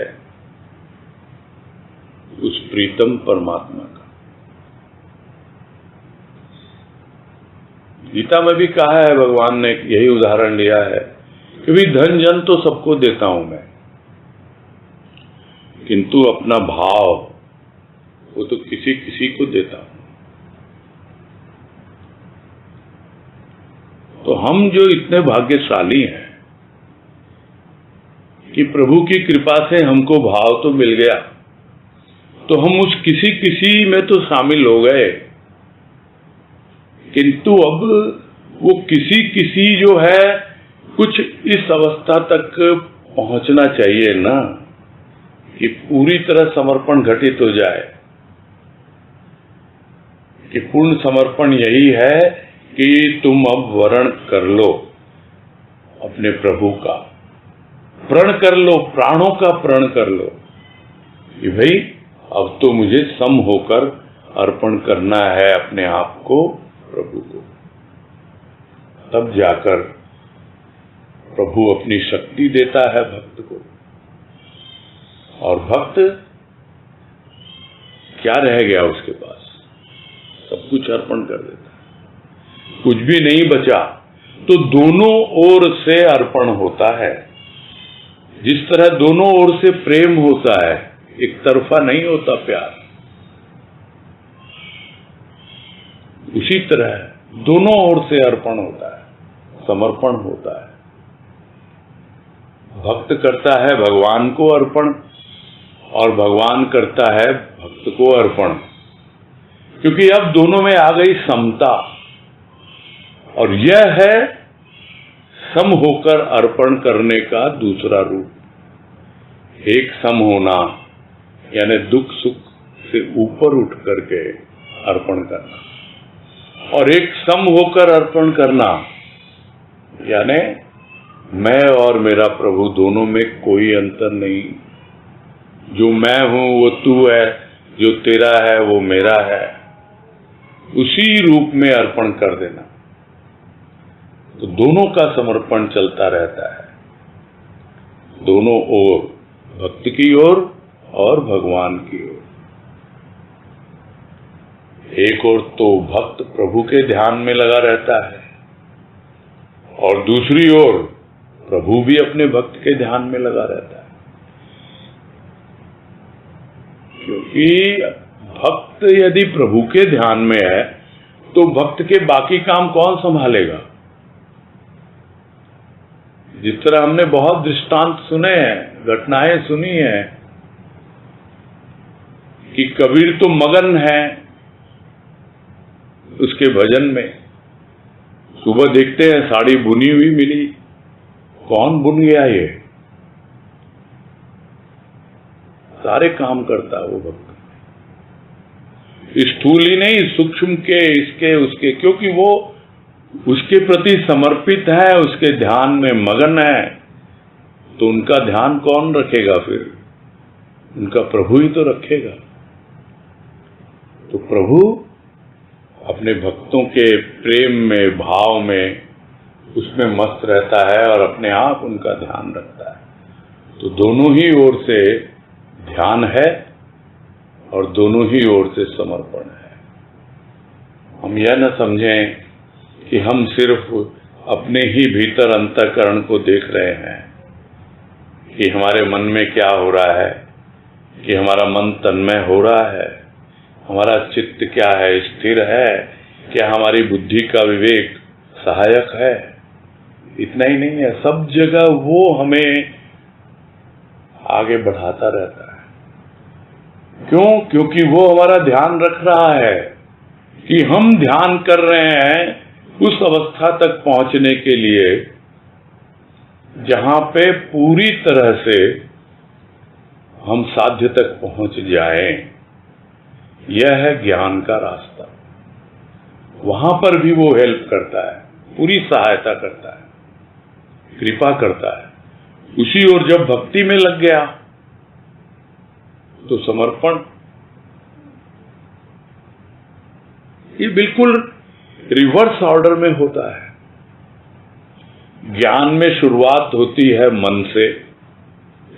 S1: उस प्रीतम परमात्मा का। गीता में भी कहा है, भगवान ने यही उदाहरण लिया है कि भी धन जन तो सबको देता हूं मैं, किंतु अपना भाव वो तो किसी किसी को देता हूं। तो हम जो इतने भाग्यशाली हैं कि प्रभु की कृपा से हमको भाव तो मिल गया, तो हम उस किसी किसी में तो शामिल हो गए, किंतु अब वो किसी किसी जो है कुछ इस अवस्था तक पहुंचना चाहिए ना कि पूरी तरह समर्पण घटित हो जाए। कि पूर्ण समर्पण यही है कि तुम अब वरण कर लो अपने प्रभु का, प्रण कर लो, प्राणों का प्रण कर लो कि भाई अब तो मुझे सम होकर अर्पण करना है अपने आप को प्रभु को, तब जाकर प्रभु अपनी शक्ति देता है भक्त को। और भक्त क्या रह गया उसके पास? सब कुछ अर्पण कर देता है, कुछ भी नहीं बचा। तो दोनों ओर से अर्पण होता है। जिस तरह दोनों ओर से प्रेम होता है, एक तरफा नहीं होता प्यार, उसी तरह दोनों ओर से अर्पण होता है, समर्पण होता है। भक्त करता है भगवान को अर्पण और भगवान करता है भक्त को अर्पण, क्योंकि अब दोनों में आ गई समता। और यह है सम होकर अर्पण करने का दूसरा रूप। एक सम होना यानी दुख सुख से ऊपर उठ करके अर्पण करना, और एक सम होकर अर्पण करना यानी मैं और मेरा प्रभु दोनों में कोई अंतर नहीं। जो मैं हूं वो तू है, जो तेरा है वो मेरा है, उसी रूप में अर्पण कर देना। तो दोनों का समर्पण चलता रहता है, दोनों ओर, भक्त की ओर और भगवान की ओर। एक ओर तो भक्त प्रभु के ध्यान में लगा रहता है और दूसरी ओर प्रभु भी अपने भक्त के ध्यान में लगा रहता है। क्योंकि भक्त यदि प्रभु के ध्यान में है तो भक्त के बाकी काम कौन संभालेगा? जिस तरह हमने बहुत दृष्टांत सुने हैं, घटनाएं सुनी हैं कि कबीर तो मगन है उसके भजन में। सुबह देखते हैं साड़ी बुनी हुई मिली, कौन बुन गया? ये सारे काम करता है वो भक्त, स्थूल ही नहीं, सूक्ष्म के, इसके उसके, क्योंकि वो उसके प्रति समर्पित है, उसके ध्यान में मगन है। तो उनका ध्यान कौन रखेगा फिर? उनका प्रभु ही तो रखेगा। तो प्रभु अपने भक्तों के प्रेम में, भाव में, उसमें मस्त रहता है और अपने आप उनका ध्यान रखता है। तो दोनों ही ओर से ध्यान है और दोनों ही ओर से समर्पण है। हम यह न समझें कि हम सिर्फ अपने ही भीतर अंतःकरण को देख रहे हैं कि हमारे मन में क्या हो रहा है, कि हमारा मन तन्मय हो रहा है, हमारा चित्त क्या है, स्थिर है, क्या हमारी बुद्धि का विवेक सहायक है। इतना ही नहीं है, सब जगह वो हमें आगे बढ़ाता रहता है। क्यों? क्योंकि वो हमारा ध्यान रख रहा है कि हम ध्यान कर रहे हैं उस अवस्था तक पहुंचने के लिए जहां पे पूरी तरह से हम साध्य तक पहुंच जाएं। यह है ज्ञान का रास्ता। वहां पर भी वो हेल्प करता है, पूरी सहायता करता है, कृपा करता है। उसी ओर जब भक्ति में लग गया तो समर्पण, ये बिल्कुल रिवर्स ऑर्डर में होता है। ज्ञान में शुरुआत होती है मन से,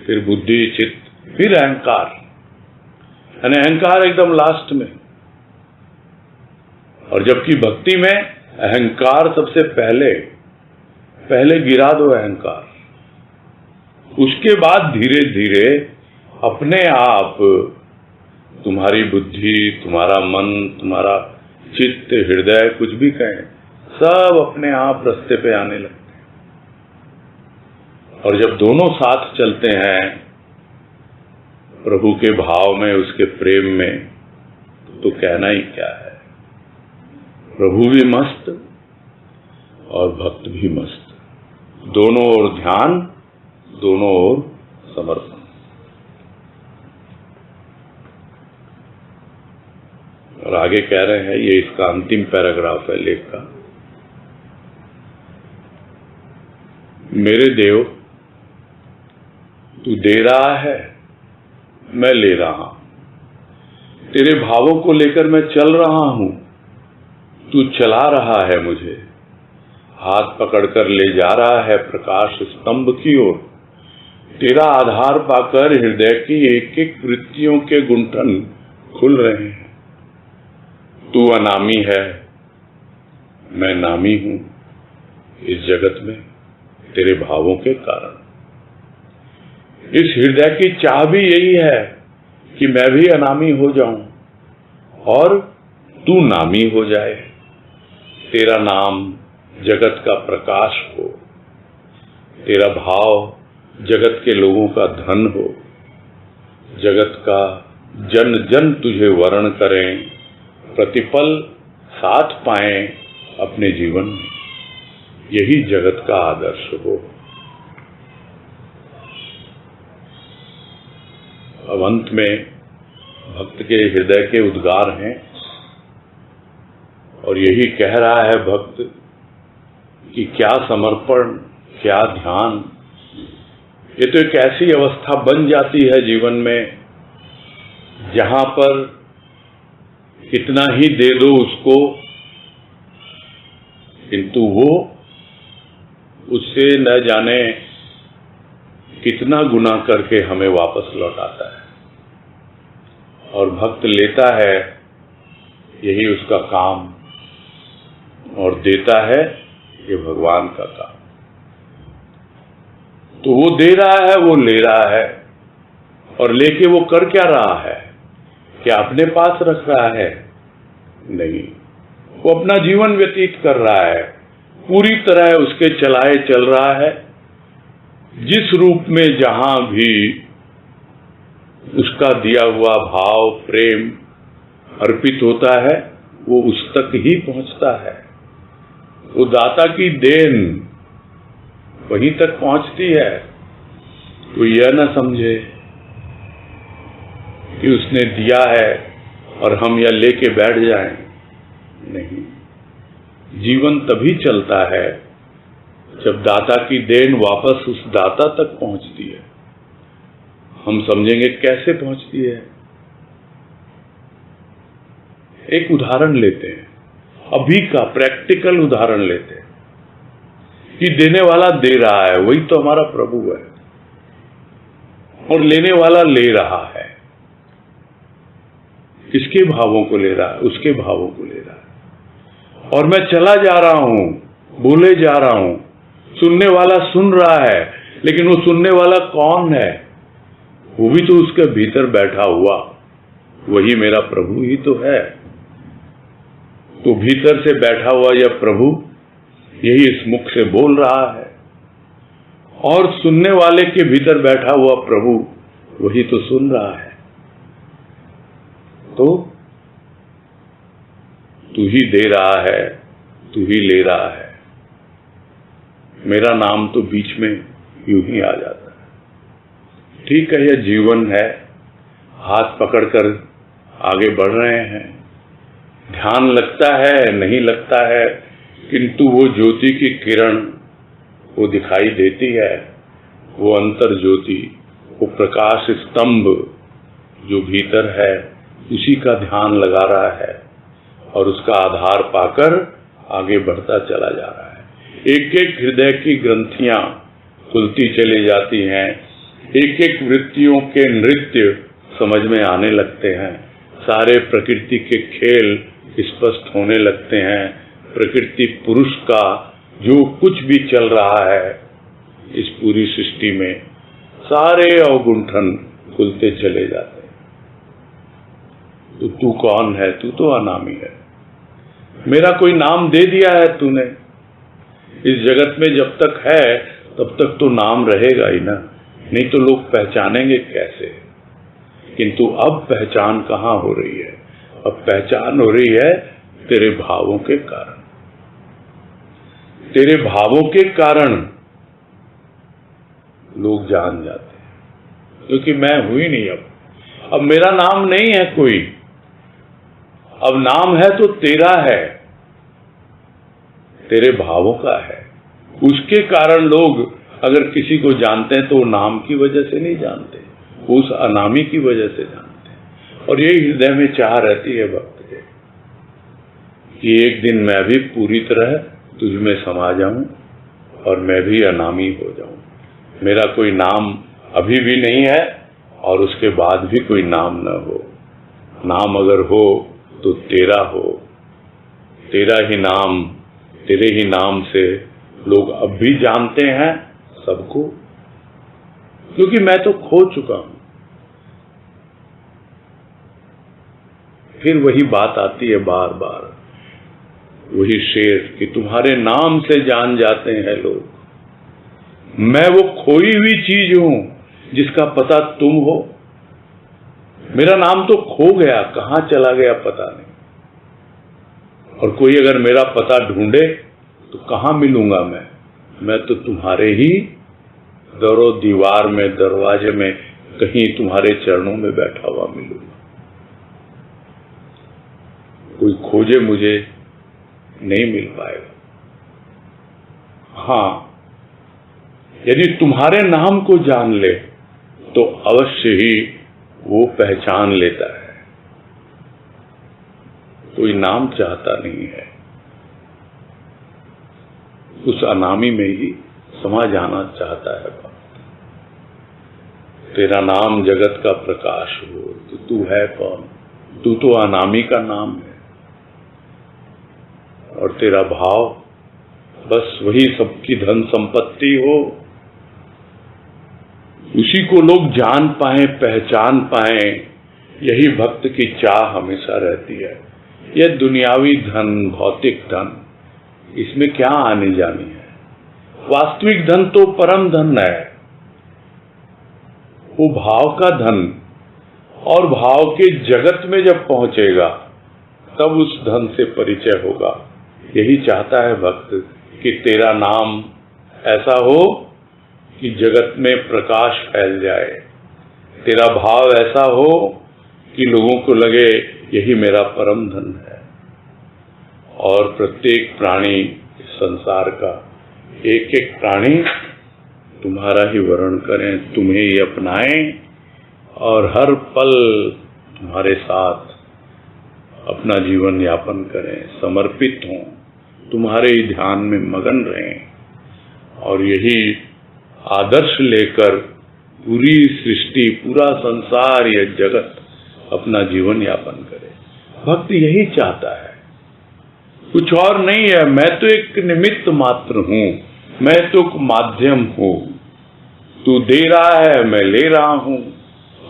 S1: फिर बुद्धि, चित्त, फिर अहंकार, यानी अहंकार एकदम लास्ट में। और जबकि भक्ति में अहंकार सबसे पहले गिरा दो अहंकार, उसके बाद धीरे धीरे अपने आप तुम्हारी बुद्धि, तुम्हारा मन, तुम्हारा चित्त, हृदय, कुछ भी कहें, सब अपने आप रास्ते पे आने लगते हैं। और जब दोनों साथ चलते हैं प्रभु के भाव में, उसके प्रेम में, तो कहना ही क्या है। प्रभु भी मस्त और भक्त भी मस्त, दोनों ओर ध्यान, दोनों ओर समर्पण। और आगे कह रहे हैं, ये इसका अंतिम पैराग्राफ है लेख का। मेरे देव, तू दे रहा है, मैं ले रहा हूं, तेरे भावों को लेकर मैं चल रहा हूं, तू चला रहा है मुझे, हाथ पकड़कर ले जा रहा है प्रकाश स्तंभ की ओर। तेरा आधार पाकर हृदय की एक एक वृत्तियों के गुंठन खुल रहे हैं। तू अनामी है, मैं नामी हूं इस जगत में तेरे भावों के कारण। इस हृदय की चाह भी यही है कि मैं भी अनामी हो जाऊं और तू नामी हो जाए। तेरा नाम जगत का प्रकाश हो, तेरा भाव जगत के लोगों का धन हो, जगत का जन जन तुझे वरण करें, प्रतिपल साथ पाएं अपने जीवन में, यही जगत का आदर्श हो। अब अंत में भक्त के हृदय के उद्गार हैं और यही कह रहा है भक्त कि क्या समर्पण, क्या ध्यान। ये तो एक ऐसी अवस्था बन जाती है जीवन में जहां पर कितना ही दे दो उसको, किंतु वो उससे न जाने कितना गुना करके हमें वापस लौटाता है। और भक्त लेता है, यही उसका काम, और देता है ये भगवान का काम। तो वो दे रहा है, वो ले रहा है, और लेके वो कर क्या रहा है? क्या अपने पास रख रहा है? नहीं, वो अपना जीवन व्यतीत कर रहा है, पूरी तरह उसके चलाए चल रहा है। जिस रूप में जहां भी उसका दिया हुआ भाव, प्रेम अर्पित होता है, वो उस तक ही पहुंचता है। वो दाता की देन वहीं तक पहुंचती है। तो यह न समझे कि उसने दिया है और हम यह लेके बैठ जाएं। नहीं, जीवन तभी चलता है जब दाता की देन वापस उस दाता तक पहुंचती है। हम समझेंगे कैसे पहुंचती है। एक उदाहरण लेते हैं, अभी का प्रैक्टिकल उदाहरण लेते हैं कि देने वाला दे रहा है, वही तो हमारा प्रभु है, और लेने वाला ले रहा है। किसके भावों को ले रहा है? उसके भावों को ले रहा है। और मैं चला जा रहा हूं, बोले जा रहा हूं, सुनने वाला सुन रहा है, लेकिन वो सुनने वाला कौन है? वो भी तो उसके भीतर बैठा हुआ वही मेरा प्रभु ही तो है। तो भीतर से बैठा हुआ यह प्रभु यही इस मुख से बोल रहा है, और सुनने वाले के भीतर बैठा हुआ प्रभु वही तो सुन रहा है। तो तू ही दे रहा है, तू ही ले रहा है। मेरा नाम तो बीच में यूं ही आ जाता है। ठीक है, यह जीवन है, हाथ पकड़कर आगे बढ़ रहे हैं, ध्यान लगता है, नहीं लगता है, किंतु वो ज्योति की किरण वो दिखाई देती है, वो अंतर ज्योति, वो प्रकाश स्तंभ जो भीतर है, उसी का ध्यान लगा रहा है और उसका आधार पाकर आगे बढ़ता चला जा रहा है। एक एक हृदय की ग्रंथियां खुलती चली जाती हैं, एक एक वृत्तियों के नृत्य समझ में आने लगते हैं, सारे प्रकृति के खेल स्पष्ट होने लगते हैं। प्रकृति पुरुष का जो कुछ भी चल रहा है इस पूरी सृष्टि में, सारे अवगुंठन खुलते चले जाते हैं। तो तू कौन है? तू तो अनामी है। मेरा कोई नाम दे दिया है तूने। इस जगत में जब तक है तब तक तो नाम रहेगा ही ना, नहीं तो लोग पहचानेंगे कैसे। किंतु अब पहचान कहाँ हो रही है? अब पहचान हो रही है तेरे भावों के कारण। तेरे भावों के कारण लोग जान जाते हैं, क्योंकि मैं हूं ही नहीं। अब मेरा नाम नहीं है कोई, अब नाम है तो तेरा है, तेरे भावों का है। उसके कारण लोग अगर किसी को जानते हैं तो वो नाम की वजह से नहीं जानते, वो उस अनामी की वजह से जानते हैं। और यही हृदय में चाह रहती है भक्त के कि एक दिन मैं भी पूरी तरह तुझ में समा जाऊं और मैं भी अनामी हो जाऊं। मेरा कोई नाम अभी भी नहीं है और उसके बाद भी कोई नाम न हो। नाम अगर हो तो तेरा हो, तेरा ही नाम, तेरे ही नाम से लोग अब भी जानते हैं सबको, क्योंकि मैं तो खो चुका हूं। फिर वही बात आती है बार बार, वही शेर कि तुम्हारे नाम से जान जाते हैं लोग। मैं वो खोई हुई चीज हूं जिसका पता तुम हो। मेरा नाम तो खो गया, कहां चला गया पता नहीं। और कोई अगर मेरा पता ढूंढे तो कहां मिलूंगा मैं तो तुम्हारे ही दरो दीवार में, दरवाजे में, कहीं तुम्हारे चरणों में बैठा हुआ मिलूंगा। कोई खोजे मुझे नहीं मिल पाएगा। हां, यदि तुम्हारे नाम को जान ले तो अवश्य ही वो पहचान लेता है। कोई नाम चाहता नहीं है, उस अनामी में ही समा जाना चाहता है। तेरा नाम जगत का प्रकाश हो तो तू है कौन? तू तो अनामी का नाम है। और तेरा भाव बस वही सबकी धन संपत्ति हो, उसी को लोग जान पाए, पहचान पाए, यही भक्त की चाह हमेशा रहती है। यह दुनियावी धन, भौतिक धन, इसमें क्या आने जानी है? वास्तविक धन तो परम धन है, वो भाव का धन। और भाव के जगत में जब पहुंचेगा तब उस धन से परिचय होगा। यही चाहता है भक्त कि तेरा नाम ऐसा हो कि जगत में प्रकाश फैल जाए, तेरा भाव ऐसा हो कि लोगों को लगे यही मेरा परम धन है। और प्रत्येक प्राणी संसार का, एक एक प्राणी तुम्हारा ही वर्ण करें, तुम्हें ही अपनाएं और हर पल तुम्हारे साथ अपना जीवन यापन करें, समर्पित हों, तुम्हारे ही ध्यान में मगन रहें। और यही आदर्श लेकर पूरी सृष्टि, पूरा संसार, यह जगत अपना जीवन यापन करे। भक्त यही चाहता है, कुछ और नहीं है। मैं तो एक निमित्त मात्र हूं, मैं तो एक माध्यम हूं। तू दे रहा है, मैं ले रहा हूं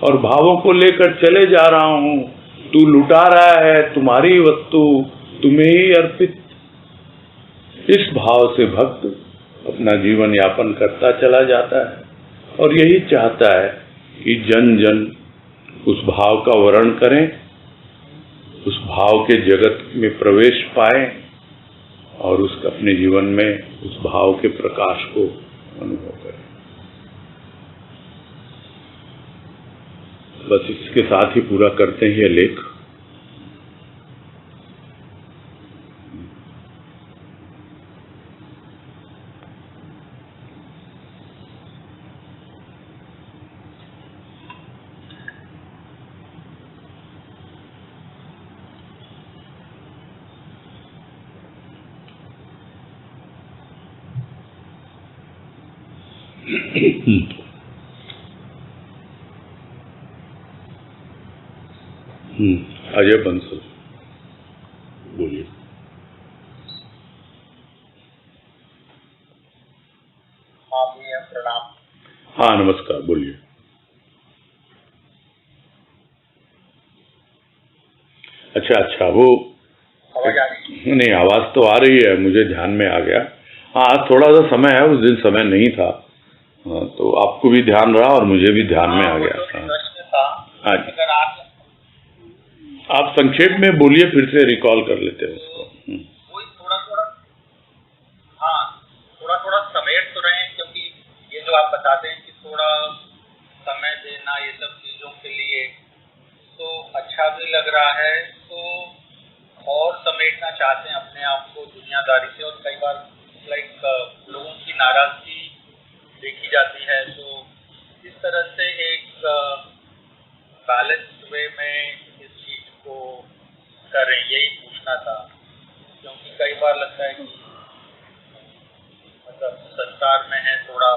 S1: और भावों को लेकर चले जा रहा हूं। तू लुटा रहा है, तुम्हारी वस्तु तुम्हें ही अर्पित। इस भाव से भक्त अपना जीवन यापन करता चला जाता है और यही चाहता है कि जन जन उस भाव का वर्ण करें, उस भाव के जगत में प्रवेश पाए और उसका अपने जीवन में उस भाव के प्रकाश को अनुभव करें। बस इसके साथ ही पूरा करते हैं ये लेख। अजय बंसल बोलिए।
S2: हाँ भैया प्रणाम।
S1: हाँ नमस्कार, बोलिए। अच्छा, वो
S2: आवाज आ रही है?
S1: नहीं, आवाज तो आ रही है, मुझे ध्यान में आ गया। हाँ, आज थोड़ा सा समय है, उस दिन समय नहीं था। हाँ, तो आपको भी ध्यान रहा और मुझे भी ध्यान में आ गया। हाँ जी,
S2: अगर
S1: आप संक्षेप में बोलिए, फिर से रिकॉल कर लेते हैं उसको।
S2: वही थोड़ा थोड़ा समेट तो रहे हैं, क्योंकि ये जो आप बताते हैं कि थोड़ा समय देना ये सब चीजों के लिए, तो अच्छा भी लग रहा है। तो और समेटना चाहते हैं अपने आप को दुनियादारी से, और कई बार लोगों की नाराजगी देखी जाती है। तो इस तरह से एक बैलेंस वे में इस चीज को करें, यही पूछना था। कई बार लगता है कि मतलब संसार में है, थोड़ा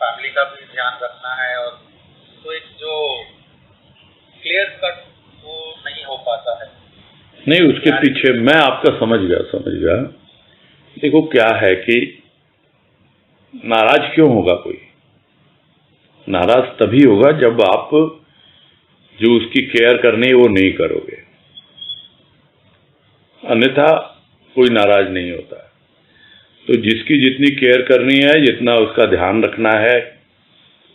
S2: फैमिली का भी ध्यान रखना है, और तो एक जो क्लियर कट वो नहीं हो पाता है।
S1: नहीं, उसके पीछे मैं आपका समझ गया। देखो क्या है कि नाराज क्यों होगा कोई? नाराज तभी होगा जब आप जो उसकी केयर करनी है वो नहीं करोगे, अन्यथा कोई नाराज नहीं होता है। तो जिसकी जितनी केयर करनी है, जितना उसका ध्यान रखना है,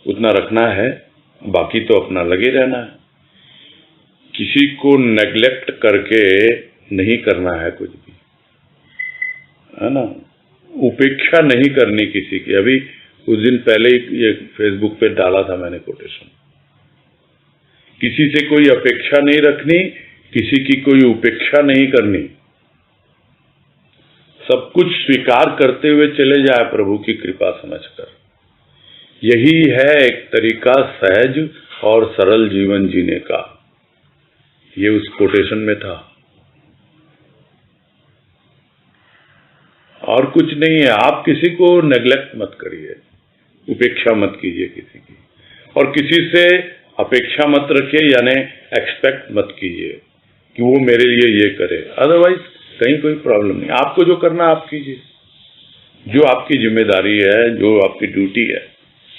S1: उतना रखना है, बाकी तो अपना लगे रहना है। किसी को नेग्लेक्ट करके नहीं करना है कुछ भी, है ना। उपेक्षा नहीं करनी किसी की। अभी कुछ दिन पहले ये फेसबुक पे डाला था मैंने कोटेशन, किसी से कोई अपेक्षा नहीं रखनी, किसी की कोई उपेक्षा नहीं करनी, सब कुछ स्वीकार करते हुए चले जाए प्रभु की कृपा समझकर। यही है एक तरीका सहज और सरल जीवन जीने का। ये उस कोटेशन में था, और कुछ नहीं है। आप किसी को नेग्लेक्ट मत करिए, उपेक्षा मत कीजिए किसी की, और किसी से अपेक्षा मत रखिए, यानी एक्सपेक्ट मत कीजिए कि वो मेरे लिए ये करे। अदरवाइज कहीं कोई प्रॉब्लम नहीं। आपको जो करना आप कीजिए, जो आपकी जिम्मेदारी है, जो आपकी ड्यूटी है,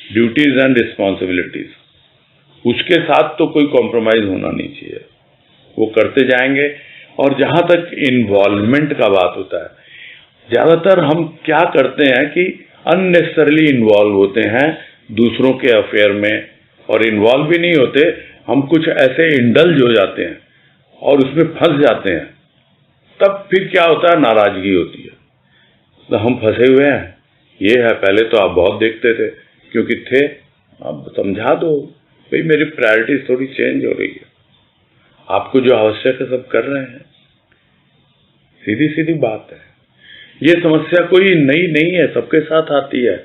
S1: ड्यूटीज एंड रिस्पॉन्सिबिलिटीज, उसके साथ तो कोई कॉम्प्रोमाइज होना नहीं चाहिए। वो करते जाएंगे। और जहां तक इन्वॉल्वमेंट का बात होता है, ज्यादातर हम क्या करते हैं कि अननेसेसरली इन्वॉल्व होते हैं दूसरों के अफेयर में, और इन्वॉल्व भी नहीं होते, हम कुछ ऐसे इंडल्ज हो जाते हैं और उसमें फंस जाते हैं। तब फिर क्या होता है, नाराजगी होती है। तो हम फंसे हुए हैं, ये है। पहले तो आप बहुत देखते थे, क्योंकि थे। अब समझा दो भाई, मेरी प्रायोरिटीज थोड़ी चेंज हो रही है, आपको जो आवश्यक है सब कर रहे हैं। सीधी सीधी बात है। ये समस्या कोई नई नहीं है, सबके साथ आती है।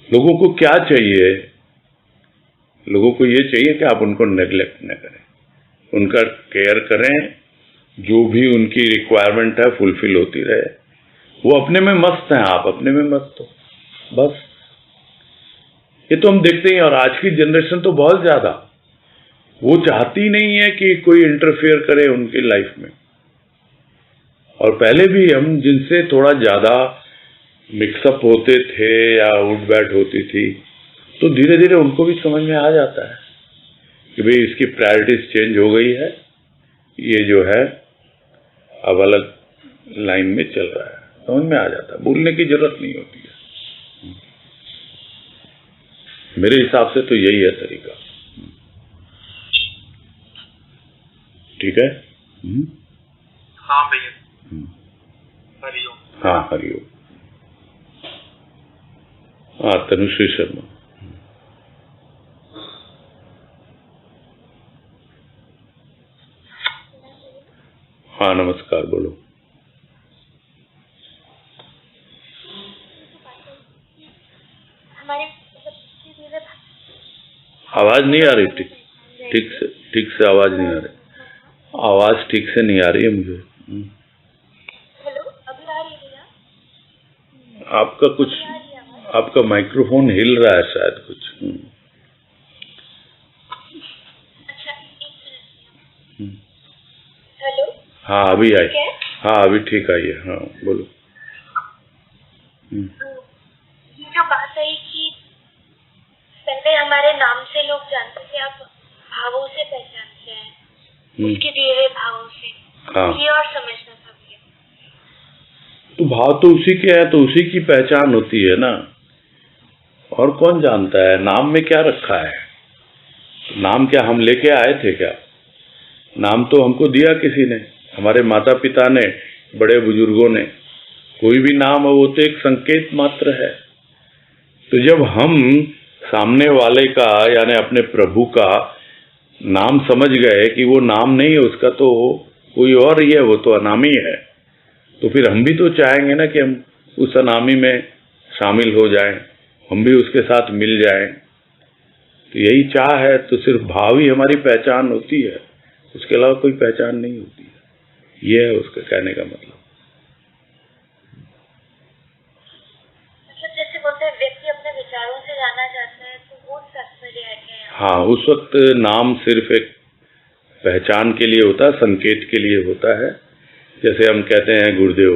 S1: लोगों को क्या चाहिए? लोगों को ये चाहिए कि आप उनको नेग्लेक्ट न करें, उनका केयर करें, जो भी उनकी रिक्वायरमेंट है फुलफिल होती रहे। वो अपने में मस्त हैं, आप अपने में मस्त हो, बस। ये तो हम देखते हैं। और आज की जनरेशन तो बहुत ज्यादा, वो चाहती नहीं है कि कोई इंटरफेयर करे उनकी लाइफ में। और पहले भी हम जिनसे थोड़ा ज्यादा मिक्सअप होते थे या उठ बैठ होती थी, तो धीरे धीरे उनको भी समझ में आ जाता है कि भाई इसकी प्रायोरिटीज चेंज हो गई है, ये जो है अब अलग लाइन में चल रहा है। समझ में आ जाता है, बोलने की जरूरत नहीं होती है। मेरे हिसाब से तो यही है तरीका। ठीक है।
S2: हाँ भैया, हरिओम।
S1: हाँ हरिओम। हाँ, तनुश्री शर्मा। हाँ नमस्कार, बोलो। आवाज नहीं आ रही ठीक से आवाज नहीं आ रही। आवाज ठीक से नहीं आ रही है मुझे।
S3: हेलो, अभी आ रही है भैया?
S1: आपका कुछ, आपका माइक्रोफोन हिल रहा है शायद कुछ।
S3: अच्छा, एक मिनट। हेलो।
S1: हाँ अभी आई। हाँ अभी ठीक आई है। हाँ बोलो।
S3: ये जो बात है कि पहले हमारे नाम से लोग जानते थे, अब भावों से पहचानते हैं, उसके दिए हुए भावों से।
S1: हाँ,
S3: ये और समझना था भैया।
S1: तो भाव तो उसी के है, तो उसी की पहचान होती है ना। और कौन जानता है नाम में क्या रखा है? नाम क्या हम लेके आए थे क्या? नाम तो हमको दिया किसी ने, हमारे माता पिता ने, बड़े बुजुर्गों ने। कोई भी नाम है वो तो एक संकेत मात्र है। तो जब हम सामने वाले का यानी अपने प्रभु का नाम समझ गए कि वो नाम नहीं है उसका, तो कोई और ही है, वो तो अनामी है, तो फिर हम भी तो चाहेंगे ना कि हम उस अनामी में शामिल हो जाएं, हम भी उसके साथ मिल जाएं। तो यही चाह है। तो सिर्फ भाव ही हमारी पहचान होती है, उसके अलावा कोई पहचान नहीं होती है। ये है उसका कहने का मतलब।
S3: जाना जाता है तो वो तात्पर्य है क्या?
S1: हाँ, उस वक्त नाम सिर्फ एक पहचान के लिए होता है, संकेत के लिए होता है। जैसे हम कहते हैं गुरुदेव,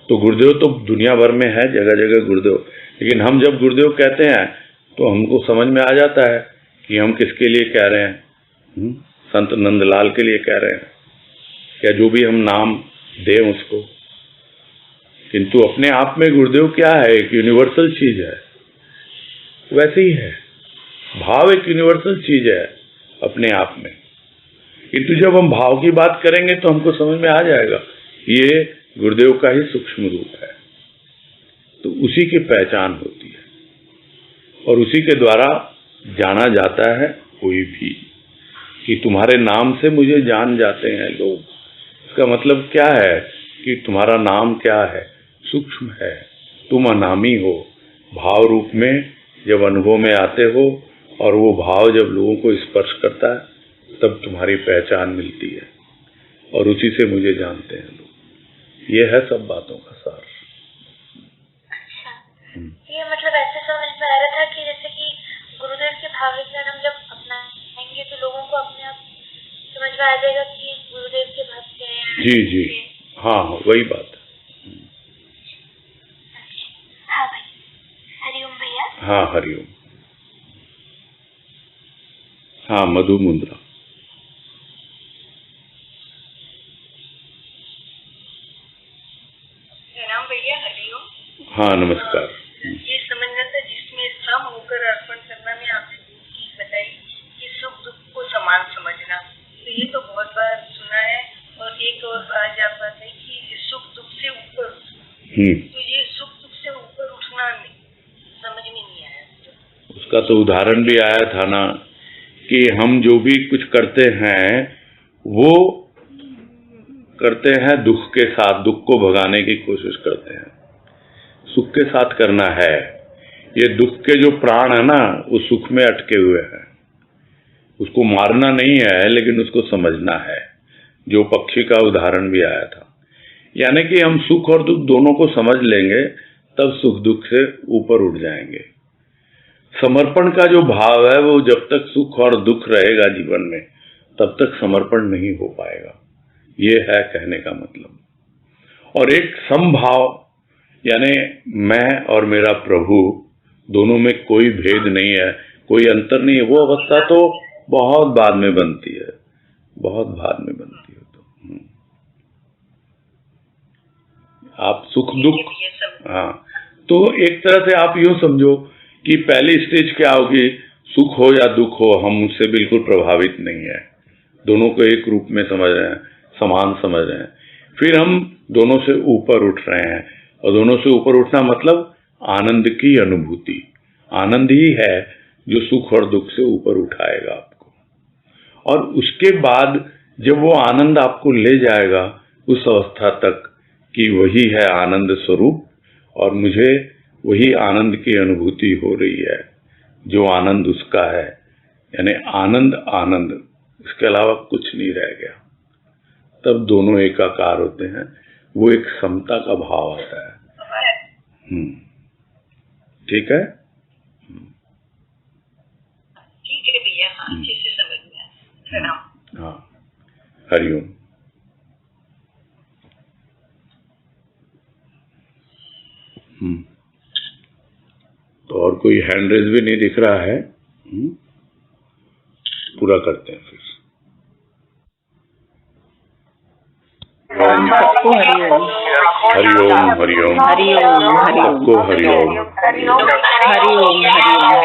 S1: तो गुरुदेव तो दुनिया भर में है, जगह जगह गुरुदेव, लेकिन हम जब गुरुदेव कहते हैं तो हमको समझ में आ जाता है कि हम किसके लिए कह रहे हैं। संत नंदलाल के लिए कह रहे हैं, या जो भी हम नाम दें उसको। किंतु अपने आप में गुरुदेव क्या है? एक यूनिवर्सल चीज है, वैसे ही है। भाव एक यूनिवर्सल चीज है अपने आप में, किंतु जब हम भाव की बात करेंगे तो हमको समझ में आ जाएगा ये गुरुदेव का ही सूक्ष्म रूप है। तो उसी की पहचान होती है और उसी के द्वारा जाना जाता है कोई भी, कि तुम्हारे नाम से मुझे जान जाते हैं लोग। इसका मतलब क्या है कि तुम्हारा नाम क्या है? सूक्ष्म है, तुम अनामी हो। भाव रूप में जब अनुभव में आते हो और वो भाव जब लोगों को स्पर्श करता है तब तुम्हारी पहचान मिलती है और उसी से मुझे जानते हैं लोग। ये है सब बातों का सार।
S3: अच्छा, ये मतलब ऐसे समझ में आ रहा था कि जैसे कि गुरुदेव के भाव विज्ञान हम जब अपनाएंगे तो लोगों को अपने आप समझ में आ जाएगा कि गुरुदेव के भक्त हैं।
S1: जी जी, हाँ वही बात है।
S3: हाँ भाई, हरिओम भैया।
S1: हाँ हरिओम। हाँ मधु मुंद्रा।
S4: प्रणाम भैया, हरिओम।
S1: हाँ नमस्कार।
S4: ये समझना था जिसमें सम होकर अर्पण करना में आपने चीज बताई कि सुख दुख को समान समझना, तो ये तो बहुत बार सुना है। और एक और आज आप बात है कि सुख दुख से ऊपर, तो ये सुख दुख से ऊपर उठना समझ में नहीं आया।
S1: उसका तो उदाहरण भी आया था ना कि हम जो भी कुछ करते हैं वो करते हैं दुख के साथ, दुख को भगाने की कोशिश करते हैं। सुख के साथ करना है। ये दुख के जो प्राण है ना वो सुख में अटके हुए हैं, उसको मारना नहीं है लेकिन उसको समझना है। जो पक्षी का उदाहरण भी आया था, यानी कि हम सुख और दुख दोनों को समझ लेंगे तब सुख दुख से ऊपर उठ जाएंगे। समर्पण का जो भाव है वो जब तक सुख और दुख रहेगा जीवन में तब तक समर्पण नहीं हो पाएगा। ये है कहने का मतलब। और एक समभाव, यानी मैं और मेरा प्रभु दोनों में कोई भेद नहीं है, कोई अंतर नहीं है। वो अवस्था तो बहुत बाद में बनती है, बहुत बाद में बनती है। तो आप सुख दुख, हाँ, तो एक तरह से आप यूं समझो कि पहली स्टेज क्या होगी, सुख हो या दुख हो हम उससे बिल्कुल प्रभावित नहीं है, दोनों को एक रूप में समझ रहे हैं, समान समझ रहे हैं। फिर हम दोनों से ऊपर उठ रहे हैं, और दोनों से ऊपर उठना मतलब आनंद की अनुभूति। आनंद ही है जो सुख और दुख से ऊपर उठाएगा आपको। और उसके बाद जब वो आनंद आपको ले जाएगा उस अवस्था तक कि वही है आनंद स्वरूप, और मुझे वही आनंद की अनुभूति हो रही है जो आनंद उसका है, यानी आनंद आनंद, इसके अलावा कुछ नहीं रह गया। तब दोनों एकाकार होते हैं, वो एक समता का भाव आता है। ठीक है,
S4: ठीक है भैया, हाँ अच्छे से समझ में आया। प्रणाम।
S1: हाँ हरिओम। तो और कोई हैंड रेज भी नहीं दिख रहा है। पूरा करते हैं फिर।
S5: सबको हरिओम।
S1: हरिओम हरिओम
S5: हरिओम हरिओम
S1: सबको हरिओम।
S5: हरिओम हरिओम।